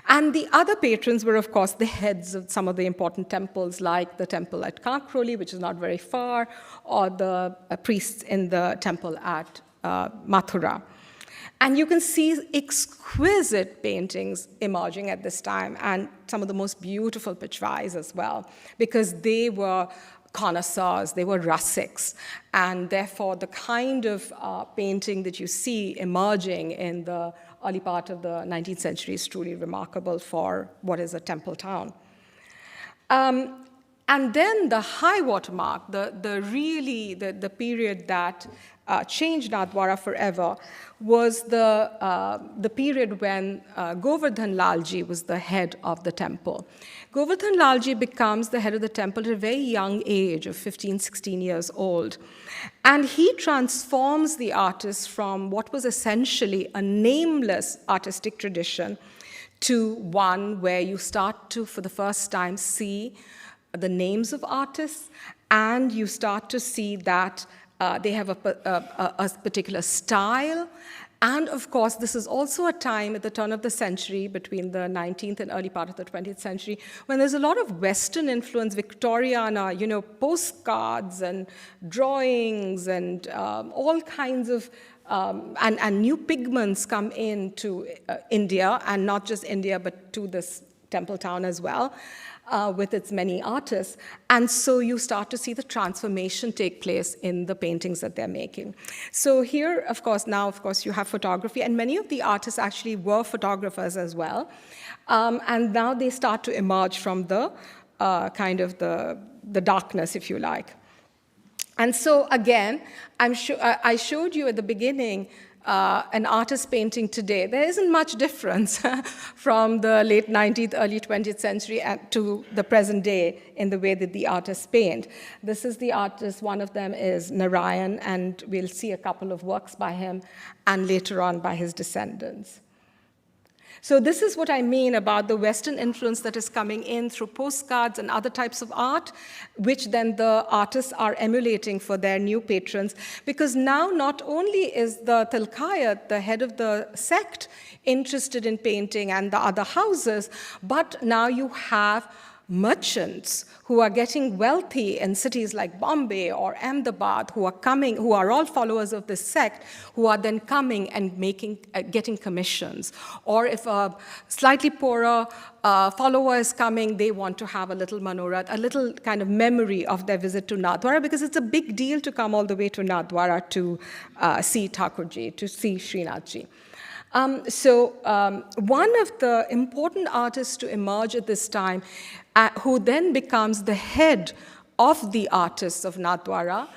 And the other patrons were, of course, the heads of some of the important temples, like the temple at Kankroli, which is not very far, or the priests in the temple at Mathura. And you can see exquisite paintings emerging at this time, and some of the most beautiful pichvais as well, because they were connoisseurs, they were rasics, and therefore the kind of painting that you see emerging in the early part of the 19th century is truly remarkable for what is a temple town. And then the high watermark, the period that changed Nathdwara forever, was the period when Govardhan Lalji was the head of the temple. Govardhan Lalji becomes the head of the temple at a very young age of 15, 16 years old. And he transforms the artist from what was essentially a nameless artistic tradition to one where you start to, for the first time, see the names of artists, and you start to see that they have a particular style. And of course, this is also a time at the turn of the century, between the 19th and early part of the 20th century, when there's a lot of Western influence, Victoriana, postcards and drawings and all kinds of, and new pigments come into India, and not just India, but to this temple town as well. With its many artists. And so you start to see the transformation take place in the paintings that they're making. So here, of course, you have photography, and many of the artists actually were photographers as well. And now they start to emerge from the kind of the darkness, if you like. And so again, I showed you at the beginning an artist painting today, there isn't much difference from the late 19th, early 20th century to the present day in the way that the artists paint. This is the artist, one of them is Narayan, and we'll see a couple of works by him, and later on by his descendants. So this is what I mean about the Western influence that is coming in through postcards and other types of art, which then the artists are emulating for their new patrons. Because now not only is the Tilkayat, the head of the sect, interested in painting and the other houses, but now you have merchants who are getting wealthy in cities like Bombay or Ahmedabad, who are all followers of this sect, who are then coming and getting commissions. Or if a slightly poorer follower is coming, they want to have a little manorat, a little kind of memory of their visit to Nathdwara, because it's a big deal to come all the way to Nathdwara to see Thakurji, to see Srinathji. One of the important artists to emerge at this time, who then becomes the head of the artists of Nathdwara,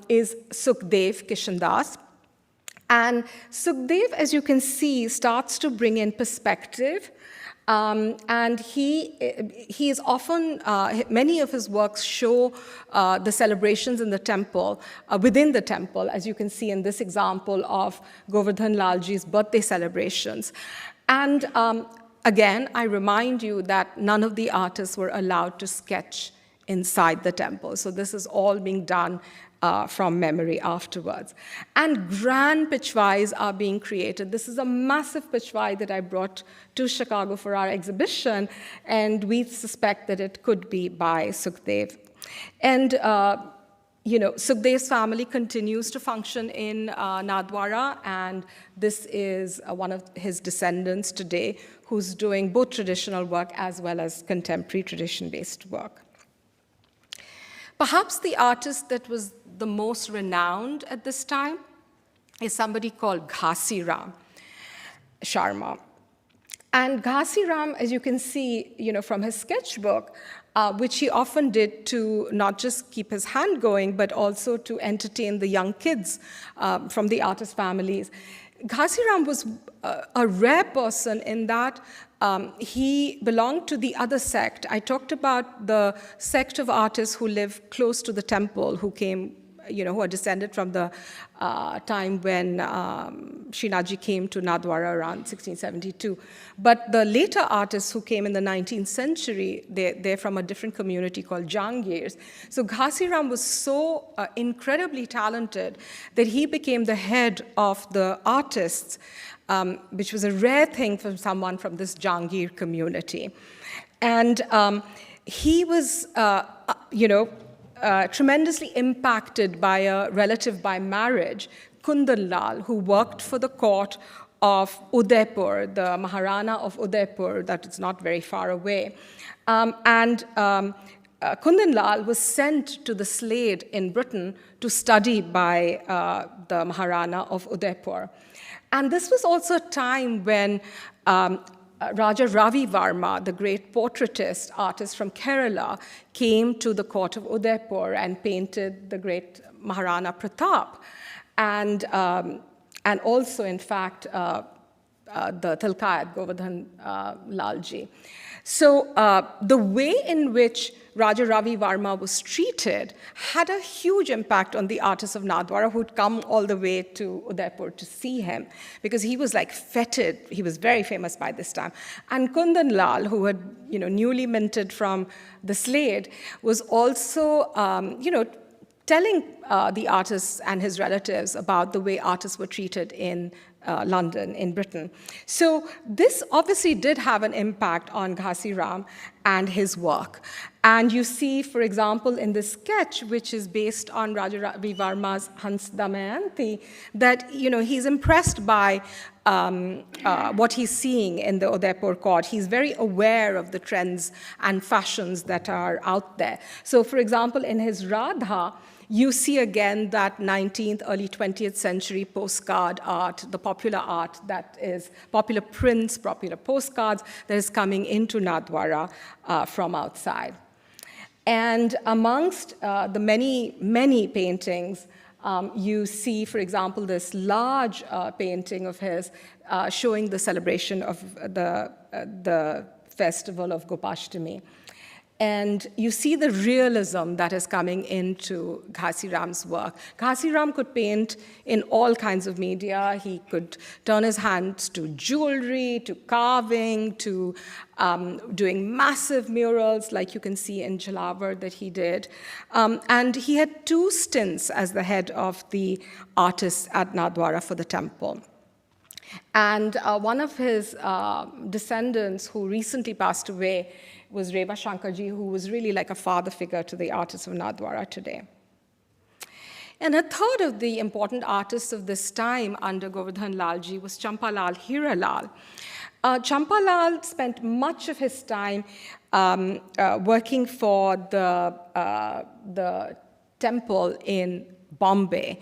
is Sukhdev Kishandas. And Sukhdev, as you can see, starts to bring in perspective. And he is often, many of his works show the celebrations in the temple, within the temple, as you can see in this example of Govardhan Lalji's birthday celebrations. And again, I remind you that none of the artists were allowed to sketch inside the temple. So this is all being done from memory afterwards. And grand pichvais are being created. This is a massive pichvai that I brought to Chicago for our exhibition, and we suspect that it could be by Sukhdev. And Sukhdev's family continues to function in Nathdwara, and this is one of his descendants today who's doing both traditional work as well as contemporary tradition-based work. Perhaps the artist that was the most renowned at this time is somebody called Ghasi Ram Sharma. And Ghasi Ram, as you can see, from his sketchbook, which he often did to not just keep his hand going, but also to entertain the young kids from the artist families. Ghasi Ram was a rare person in that he belonged to the other sect. I talked about the sect of artists who live close to the temple, who came, who are descended from the time when Srinathji came to Nathdwara around 1672. But the later artists who came in the 19th century, they're from a different community called Jangirs. So Ghasi Ram was so incredibly talented that he became the head of the artists, which was a rare thing for someone from this Jangir community. And he was, tremendously impacted by a relative by marriage, Kundan Lal, who worked for the court of Udaipur, the Maharana of Udaipur, that is not very far away. Kundan Lal was sent to the Slade in Britain to study by the Maharana of Udaipur. And this was also a time when Raja Ravi Varma, the great portraitist artist from Kerala, came to the court of Udaipur and painted the great Maharana Pratap, and also, in fact, the Tilkayat, Govardhan Lalji. So the way in which Raja Ravi Varma was treated had a huge impact on the artists of Nathdwara who'd come all the way to Udaipur to see him, because he was like feted. He was very famous by this time. And Kundan Lal, who had newly minted from the Slade, was also telling the artists and his relatives about the way artists were treated in London, in Britain. So this obviously did have an impact on Ghasi Ram and his work. And you see, for example, in this sketch, which is based on Raja Ravi Varma's Hans Damayanti, that he's impressed by what he's seeing in the Udaipur court. He's very aware of the trends and fashions that are out there. So, for example, in his Radha, you see again that 19th, early 20th century postcard art, the popular art that is popular prints, popular postcards that is coming into Nathdwara from outside. And amongst the many, many paintings You see, for example, this large painting of his showing the celebration of the festival of Gopashtami. And you see the realism that is coming into Ghasiram's work. Ghasiram could paint in all kinds of media. He could turn his hands to jewelry, to carving, to doing massive murals, like you can see in Jhalawar that he did. And he had 2 stints as the head of the artists at Nathdwara for the temple. And one of his descendants who recently passed away was Reva Shankarji, who was really like a father figure to the artists of Nathdwara today. And a third of the important artists of this time under Govardhan Lalji was Champalal Hiralal. Champalal spent much of his time working for the temple in Bombay,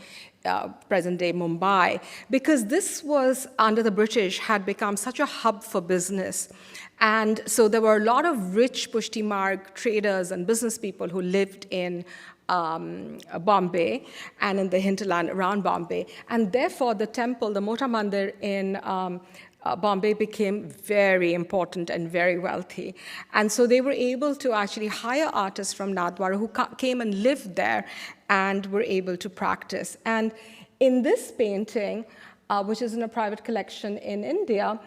present-day Mumbai, because this was, under the British, had become such a hub for business. And so there were a lot of rich Pushti Marg traders and business people who lived in Bombay and in the hinterland around Bombay. And therefore, the temple, the Mota Mandir in Bombay became very important and very wealthy. And so they were able to actually hire artists from Nathdwara who came and lived there and were able to practice. And in this painting, which is in a private collection in India,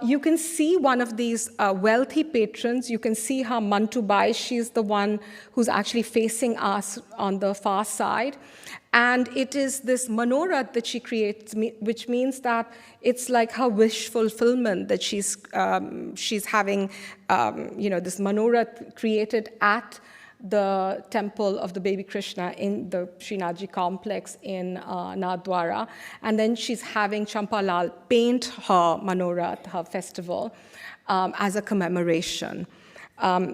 you can see one of these wealthy patrons. You can see her Mantubai. She's the one who's actually facing us on the far side. And it is this manorat that she creates, which means that it's like her wish fulfillment, that she's having, this manorat created at the temple of the baby Krishna in the Srinathji complex in Nathdwara. And then she's having Champalal paint her manorat, her festival, as a commemoration,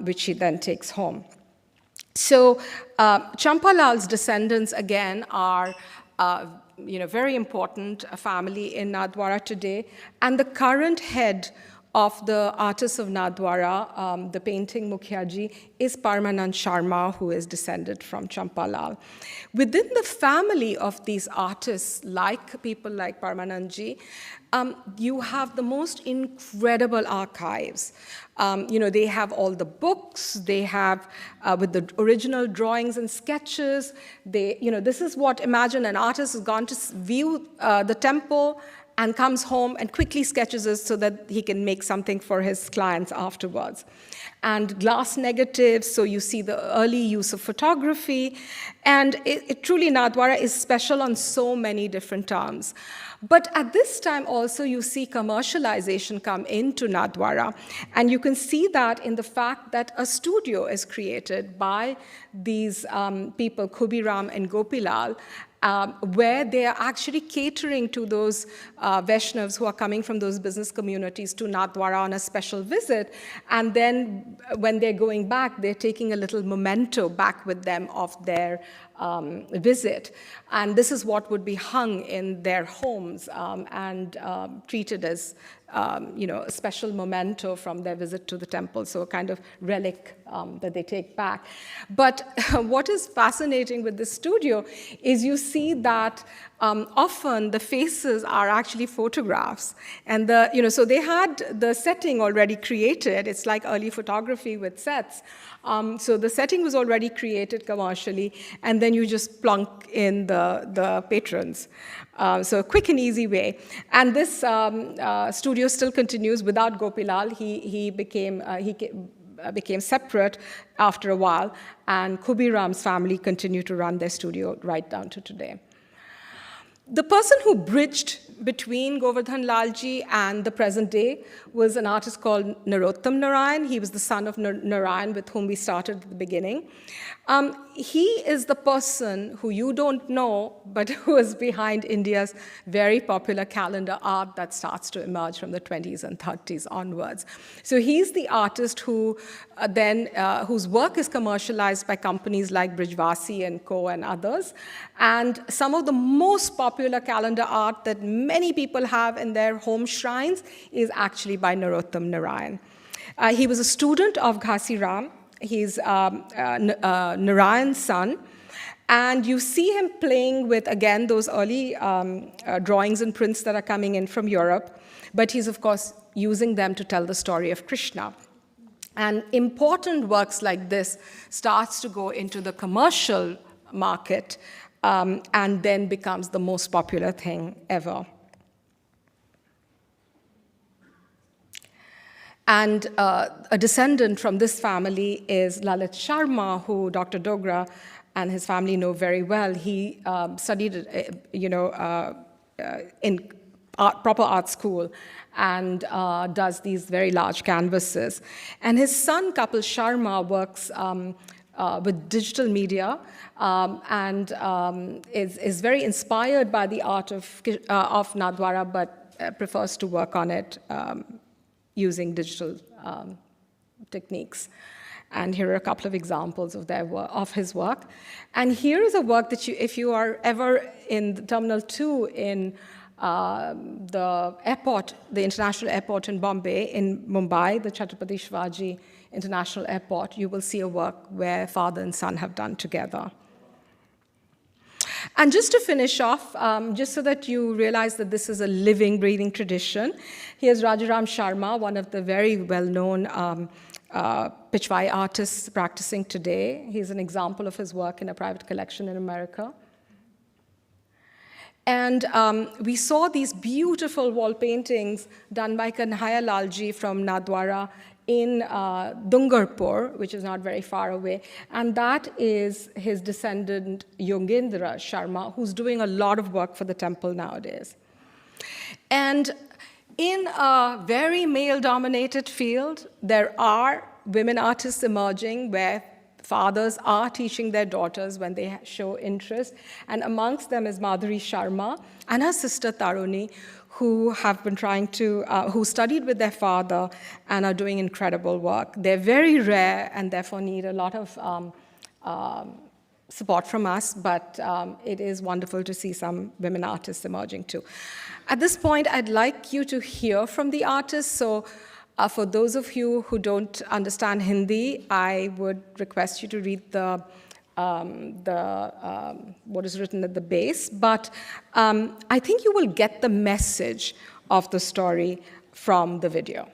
which she then takes home. So Champalal's descendants, again, are very important family in Nathdwara today. And the current head of the artists of Nathdwara, the painting Mukhiaji, is Parmanand Sharma, who is descended from Champalal. Within the family of these artists, people like Parmanandji, you have the most incredible archives. They have all the books, they have with the original drawings and sketches. This is what, imagine an artist has gone to view the temple and comes home and quickly sketches it so that he can make something for his clients afterwards. And glass negatives, so you see the early use of photography. And it truly, Nathdwara is special on so many different terms. But at this time also, you see commercialization come into Nathdwara. And you can see that in the fact that a studio is created by these people, Khubiram and Gopilal, where they are actually catering to those Vaishnavas who are coming from those business communities to Nathdwara on a special visit. And then when they're going back, they're taking a little memento back with them of their visit. And this is what would be hung in their homes and treated as a special memento from their visit to the temple, so a kind of relic that they take back. But what is fascinating with this studio is you see that often the faces are actually photographs. And so they had the setting already created. It's like early photography with sets. So the setting was already created commercially, and then you just plunk in the patrons. So a quick and easy way. And this studio still continues without Gopilal. He became separate after a while, and Khubiram's family continued to run their studio right down to today. The person who bridged between Govardhan Lalji and the present day was an artist called Narottam Narayan. He was the son of Narayan, with whom we started at the beginning. He is the person who you don't know, but who is behind India's very popular calendar art that starts to emerge from the 20s and 30s onwards. So he's the artist who whose work is commercialized by companies like Brijvasi and Co. and others. And some of the most popular calendar art that many people have in their home shrines is actually by Narottam Narayan. He was a student of Ghasiram. He's Narayan's son. And you see him playing with, again, those early drawings and prints that are coming in from Europe, but he's, of course, using them to tell the story of Krishna. And important works like this starts to go into the commercial market and then becomes the most popular thing ever. And a descendant from this family is Lalit Sharma, who Dr. Dogra and his family know very well. He studied, in proper art school and does these very large canvases. And his son, Kapil Sharma, works with digital media and is very inspired by the art of Nathdwara, but prefers to work on it using digital techniques. And here are a couple of examples of his work. And here is a work that if you are ever in the Terminal 2 in the airport, the international airport in Bombay, in Mumbai, the Chhatrapati Shivaji International Airport, you will see a work where father and son have done together. And just to finish off, just so that you realize that this is a living, breathing tradition, here's Rajaram Sharma, one of the very well-known pichvai artists practicing today. He's an example of his work in a private collection in America. And we saw these beautiful wall paintings done by Kanhaya Lalji from Nathdwara in Dungarpur, which is not very far away. And that is his descendant, Yogendra Sharma, who's doing a lot of work for the temple nowadays. And in a very male-dominated field, there are women artists emerging where fathers are teaching their daughters when they show interest. And amongst them is Madhuri Sharma and her sister Taruni, who have been who studied with their father and are doing incredible work. They're very rare and therefore need a lot of support from us, but it is wonderful to see some women artists emerging too. At this point, I'd like you to hear from the artists. So for those of you who don't understand Hindi, I would request you to read what is written at the base, but I think you will get the message of the story from the video.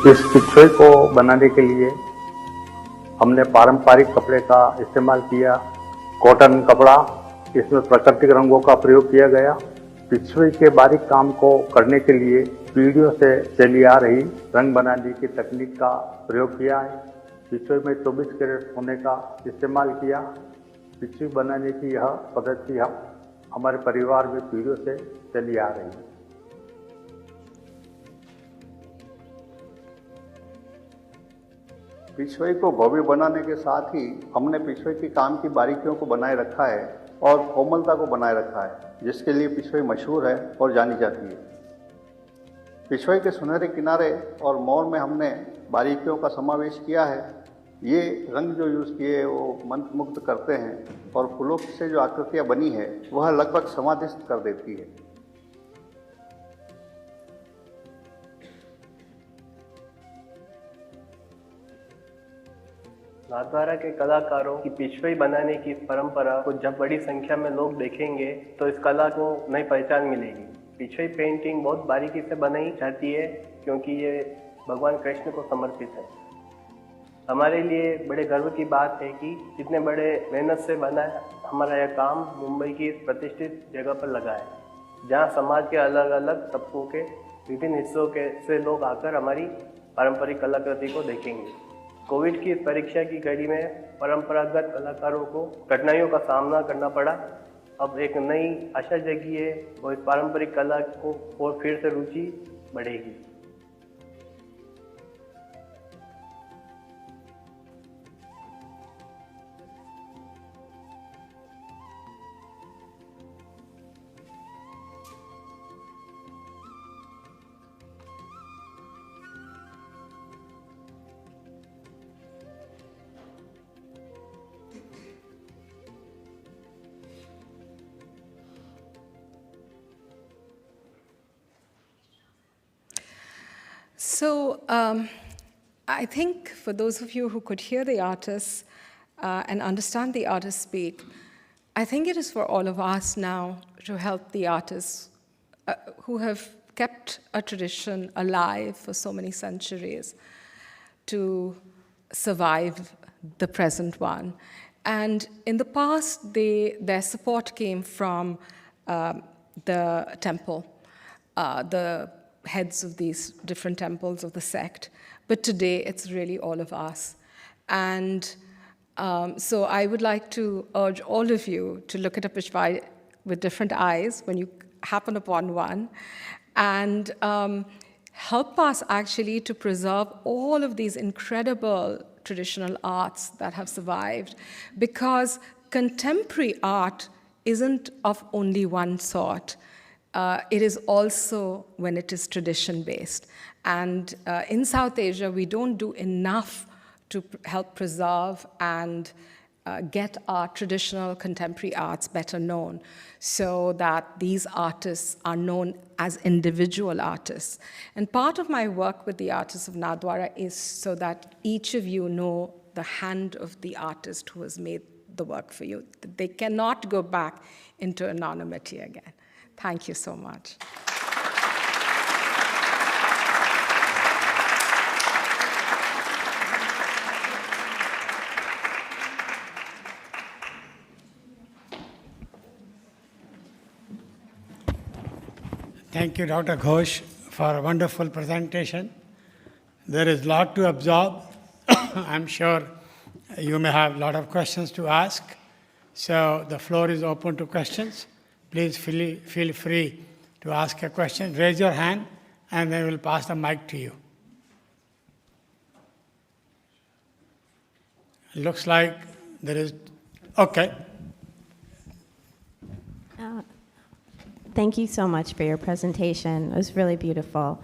इस पिछवे को बनाने के लिए हमने पारंपरिक कपड़े का इस्तेमाल किया, कॉटन कपड़ा, इसमें प्राकृतिक रंगों का प्रयोग किया गया। पिछवे के बारीक काम को करने के लिए पीढ़ियों से चली आ रही रंग बनाने की तकनीक का प्रयोग किया है। पिछवे में 24 कैरेट सोने का इस्तेमाल किया। पिछवे बनाने की यह पद्धति हमारे परिवार में पीढ़ियों से चली आ रही है। पिछवे को भव्य बनाने के साथ ही हमने पिछवे के काम की बारीकियों को बनाए रखा है और कोमलता को बनाए रखा है, जिसके लिए पिछवे मशहूर है और जानी जाती है। पिछवे के सुनहरे किनारे और मोर में हमने बारीकियों का समावेश किया है। ये रंग जो यूज़ किए वो मंत्रमुग्ध करते हैं और फूलों से जो आकृतियाँ बनी है वह लगभग समाधिस्थ कर देती है। नाथद्वारा के कलाकारों की पिछवे बनाने की परंपरा को जब बड़ी संख्या में लोग देखेंगे तो इस कला को नई पहचान मिलेगी। पिछवे पेंटिंग बहुत बारीकी से बनाई जाती है क्योंकि ये भगवान कृष्ण को समर्पित है। हमारे लिए बड़े गर्व की बात है कि इतने बड़े मेहनत से बना हमारा यह काम मुंबई की प्रतिष्ठित जगह पर लगा है, जहाँ समाज के अलग अलग तबकों के विभिन्न हिस्सों से लोग आकर हमारी पारंपरिक कलाकृति को देखेंगे। कोविड की परीक्षा की घड़ी में परंपरागत कलाकारों को कठिनाइयों का सामना करना पड़ा, अब एक नई आशा जगी है और इस पारंपरिक कला को और फिर से रुचि बढ़ेगी। So I think for those of you who could hear the artists and understand the artists speak, I think it is for all of us now to help the artists who have kept a tradition alive for so many centuries to survive the present one. And in the past, their support came from the temple, the heads of these different temples of the sect. But today, it's really all of us. And so I would like to urge all of you to look at a pichvai with different eyes when you happen upon one, and help us actually to preserve all of these incredible traditional arts that have survived, because contemporary art isn't of only one sort. It is also when it is tradition-based. And in South Asia, we don't do enough to help preserve and get our traditional contemporary arts better known, so that these artists are known as individual artists. And part of my work with the artists of Nathdwara is so that each of you know the hand of the artist who has made the work for you. They cannot go back into anonymity again. Thank you so much. Thank you, Dr. Ghose, for a wonderful presentation. There is a lot to absorb. I'm sure you may have a lot of questions to ask. So the floor is open to questions. Please feel free to ask a question. Raise your hand, and then we'll pass the mic to you. Looks like there is, okay. Thank you so much for your presentation. It was really beautiful.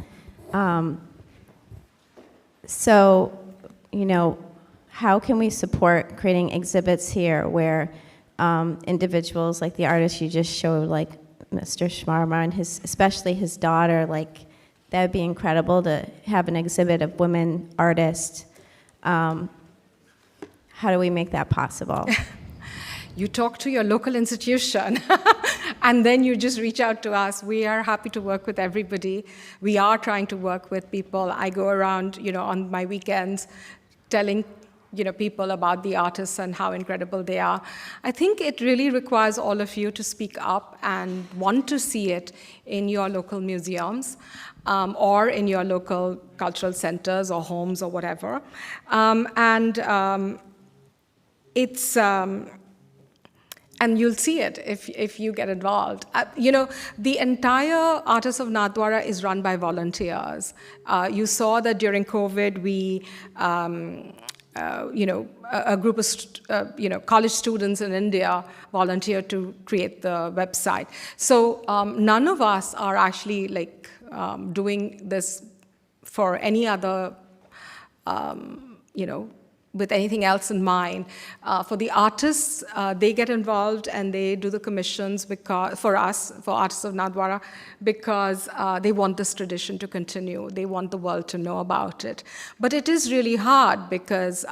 So, how can we support creating exhibits here where individuals like the artist you just showed, like Mr. Shmarma and especially his daughter, that would be incredible to have an exhibit of women artists. How do we make that possible? You talk to your local institution, and then you just reach out to us. We are happy to work with everybody. We are trying to work with people. I go around, on my weekends, telling people about the artists and how incredible they are. I think it really requires all of you to speak up and want to see it in your local museums or in your local cultural centers or homes or whatever. And you'll see it if you get involved. The entire Artists of Nathdwara is run by volunteers. You saw that during COVID, we, a group of, college students in India volunteered to create the website. So none of us are actually doing this for any other, with anything else in mind. For the artists, they get involved and they do the commissions for us, for Artists of Nathdwara, because they want this tradition to continue. They want the world to know about it. But it is really hard because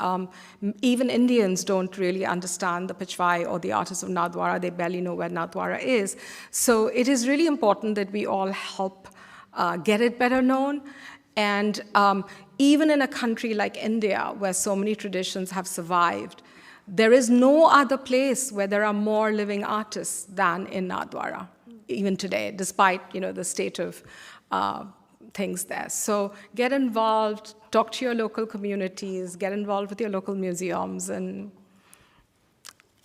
even Indians don't really understand the pichvai or the Artists of Nathdwara. They barely know where Nathdwara is. So it is really important that we all help get it better known. And even in a country like India, where so many traditions have survived, there is no other place where there are more living artists than in Nathdwara, even today, despite the state of things there. So get involved, talk to your local communities, get involved with your local museums, and.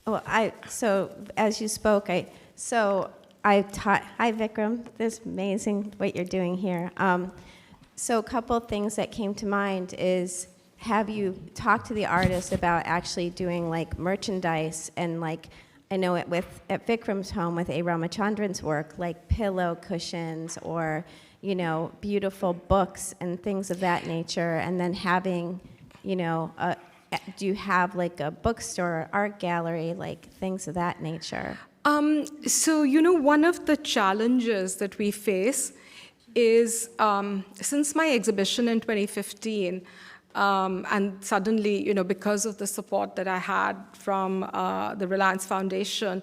Well, so as you spoke, So I taught, hi Vikram, this is amazing what you're doing here. So a couple things that came to mind is, have you talked to the artist about actually doing like merchandise and like, I know it at Vikram's home with A. Ramachandran's work, like pillow cushions or, you know, beautiful books and things of that nature, and then having, you know, do you have like a bookstore or art gallery, like things of that nature? So, you know, one of the challenges that we face is, since my exhibition in 2015, and suddenly, you know, because of the support that I had from the Reliance Foundation,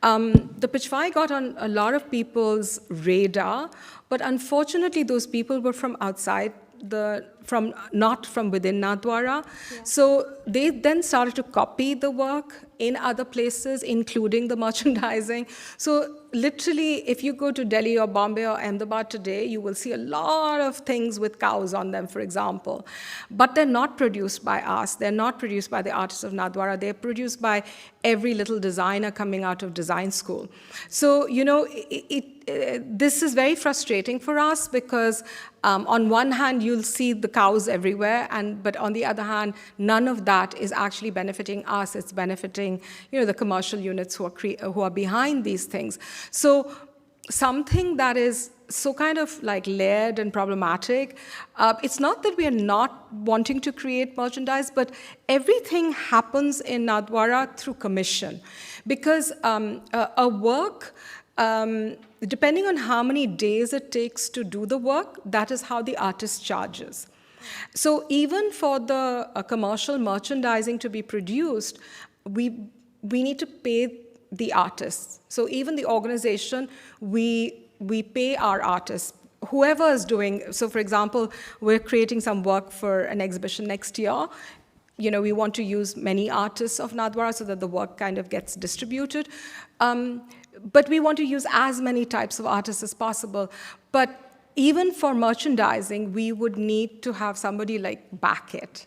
the pichvai got on a lot of people's radar, but unfortunately those people were from outside not from within Nathdwara. Yeah. So they then started to copy the work in other places, including the merchandising. So literally, if you go to Delhi or Bombay or Ahmedabad today, you will see a lot of things with cows on them, for example. But they're not produced by us. They're not produced by the artists of Nathdwara. They're produced by every little designer coming out of design school. So, you know, this is very frustrating for us because on one hand, you'll see the cows everywhere, but on the other hand, none of that is actually benefiting us. It's benefiting, you know, the commercial units who are behind these things. So something that is so kind of like layered and problematic, it's not that we are not wanting to create merchandise, but everything happens in Nathdwara through commission. Because a work, depending on how many days it takes to do the work, that is how the artist charges. So even for the commercial merchandising to be produced, we need to pay the artists. So even the organization, we pay our artists. Whoever is doing, so for example, we're creating some work for an exhibition next year. You know, we want to use many artists of Nathdwara so that the work kind of gets distributed. But we want to use as many types of artists as possible. But even for merchandising, we would need to have somebody like back it.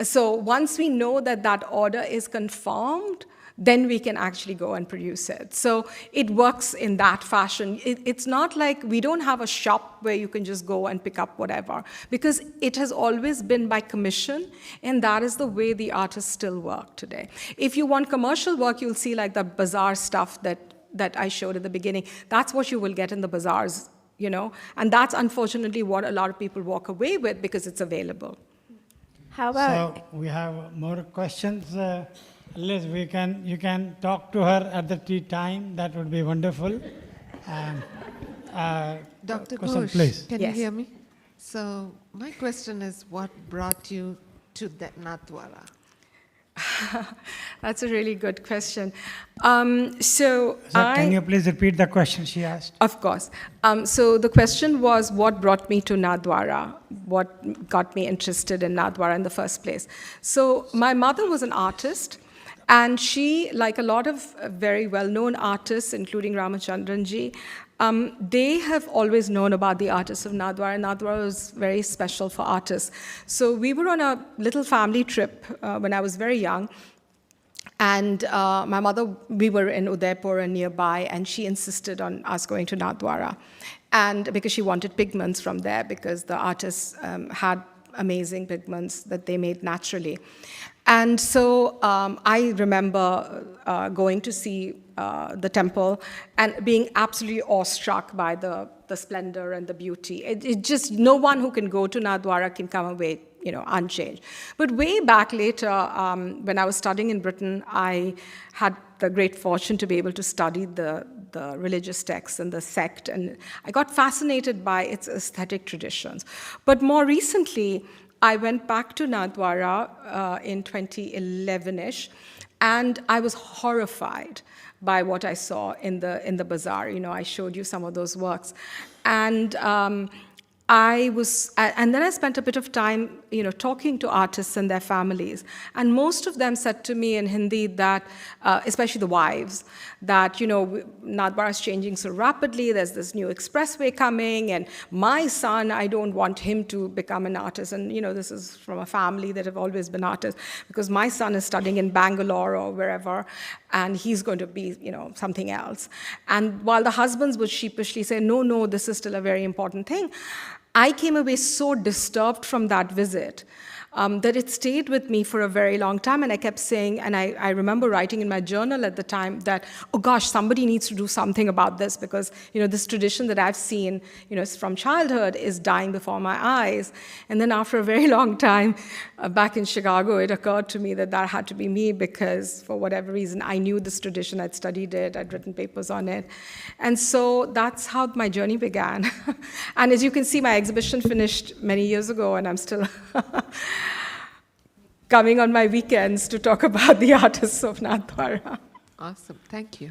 So once we know that that order is confirmed, then we can actually go and produce it. So it works in that fashion. It's not like we don't have a shop where you can just go and pick up whatever, because it has always been by commission, and that is the way the artists still work today. If you want commercial work, you'll see like the bazaar stuff that I showed at the beginning. That's what you will get in the bazaars, you know, and that's unfortunately what a lot of people walk away with because it's available. How about? So we have more questions. Liz, you can talk to her at the tea time. That would be wonderful. Dr. Question, Ghose, please. can Yes. you hear me? So my question is, what brought you to that Nathdwara? That's a really good question. So can you please repeat the question she asked? Of course. So the question was, what brought me to Nathdwara? What got me interested in Nathdwara in the first place? So my mother was an artist, and she, like a lot of very well-known artists, including Ramachandranji, they have always known about the artists of Nathdwara. Nathdwara was very special for artists. So we were on a little family trip when I was very young. And my mother, we were in Udaipur and nearby, and she insisted on us going to Nathdwara. And because she wanted pigments from there, because the artists had amazing pigments that they made naturally. And so I remember going to see the temple and being absolutely awestruck by the splendor and the beauty. It just, no one who can go to Nathdwara can come away, you know, unchanged. But way back later, when I was studying in Britain, I had the great fortune to be able to study the religious texts and the sect, and I got fascinated by its aesthetic traditions. But more recently, I went back to Nathdwara in 2011-ish, and I was horrified by what I saw in the bazaar. You know, I showed you some of those works. And and then I spent a bit of time, talking to artists and their families. And most of them said to me in Hindi that, especially the wives, that, Nathdwara is changing so rapidly, there's this new expressway coming, and my son, I don't want him to become an artist. And, this is from a family that have always been artists, because my son is studying in Bangalore or wherever, and he's going to be, something else. And while the husbands would sheepishly say, no, this is still a very important thing, I came away so disturbed from that visit that it stayed with me for a very long time. And I kept saying, and I remember writing in my journal at the time that, oh gosh, somebody needs to do something about this, because this tradition that I've seen from childhood is dying before my eyes. And then after a very long time, back in Chicago, it occurred to me that had to be me, because for whatever reason, I knew this tradition, I'd studied it, I'd written papers on it. And so that's how my journey began. And as you can see, my exhibition finished many years ago, and I'm still coming on my weekends to talk about the artists of Nathdwara. Awesome. Thank you.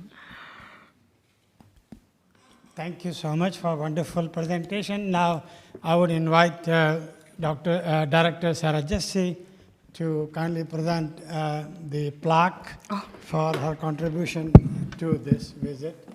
Thank you so much for a wonderful presentation. Now, I would invite Director Sarah Jesse to kindly present the plaque for her contribution to this visit.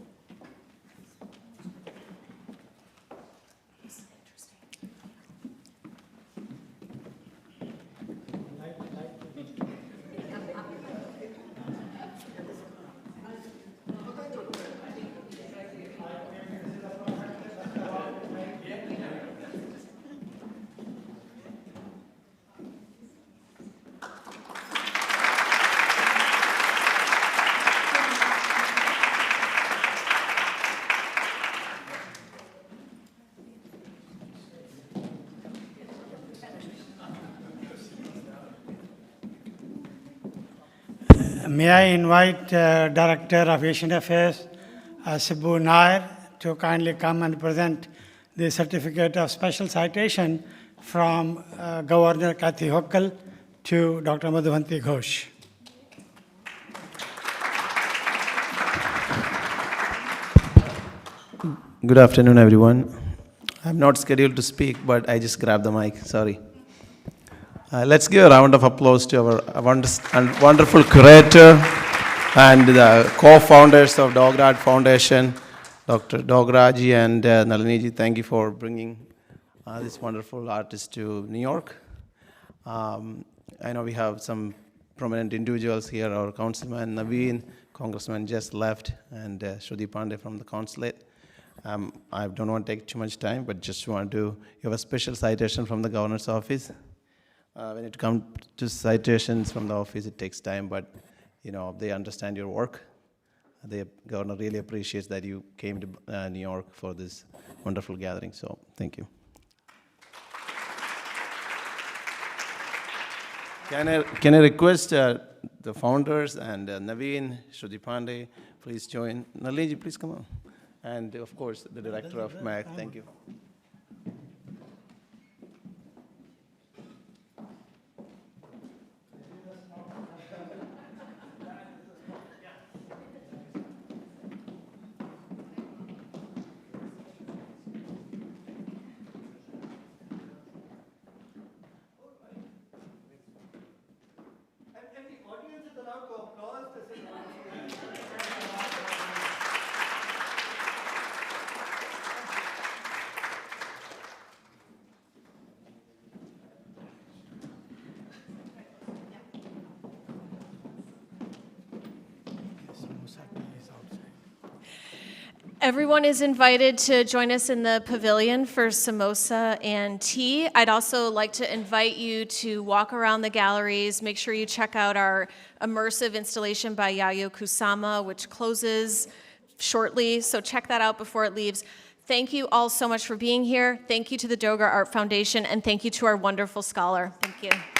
May I invite Director of Asian Affairs, Subbu Nair, to kindly come and present the certificate of special citation from Governor Kathy Hochul to Dr. Madhuvanti Ghose. Good afternoon, everyone. I'm not scheduled to speak, but I just grabbed the mic. Sorry. Let's give a round of applause to our wonderful curator and the co-founders of Dograd Foundation, Dr. Dograji and Naliniji. Thank you for bringing this wonderful artist to New York. I know we have some prominent individuals here, our Councilman Naveen, Congressman just left, and Shruti Pandey from the consulate. I don't want to take too much time, but just want to give a special citation from the governor's office. When it comes to citations from the office, it takes time, but they understand your work. The governor really appreciates that you came to New York for this wonderful gathering, so thank you. Can I request the founders and Naveen, Shruti Pandey, please join. Nalinji, please come on. And of course, the director of MAC, thank you. Everyone is invited to join us in the pavilion for samosa and tea. I'd also like to invite you to walk around the galleries. Make sure you check out our immersive installation by Yayoi Kusama, which closes shortly, so check that out before it leaves. Thank you all so much for being here. Thank you to the Dogra Art Foundation, and thank you to our wonderful scholar. Thank you.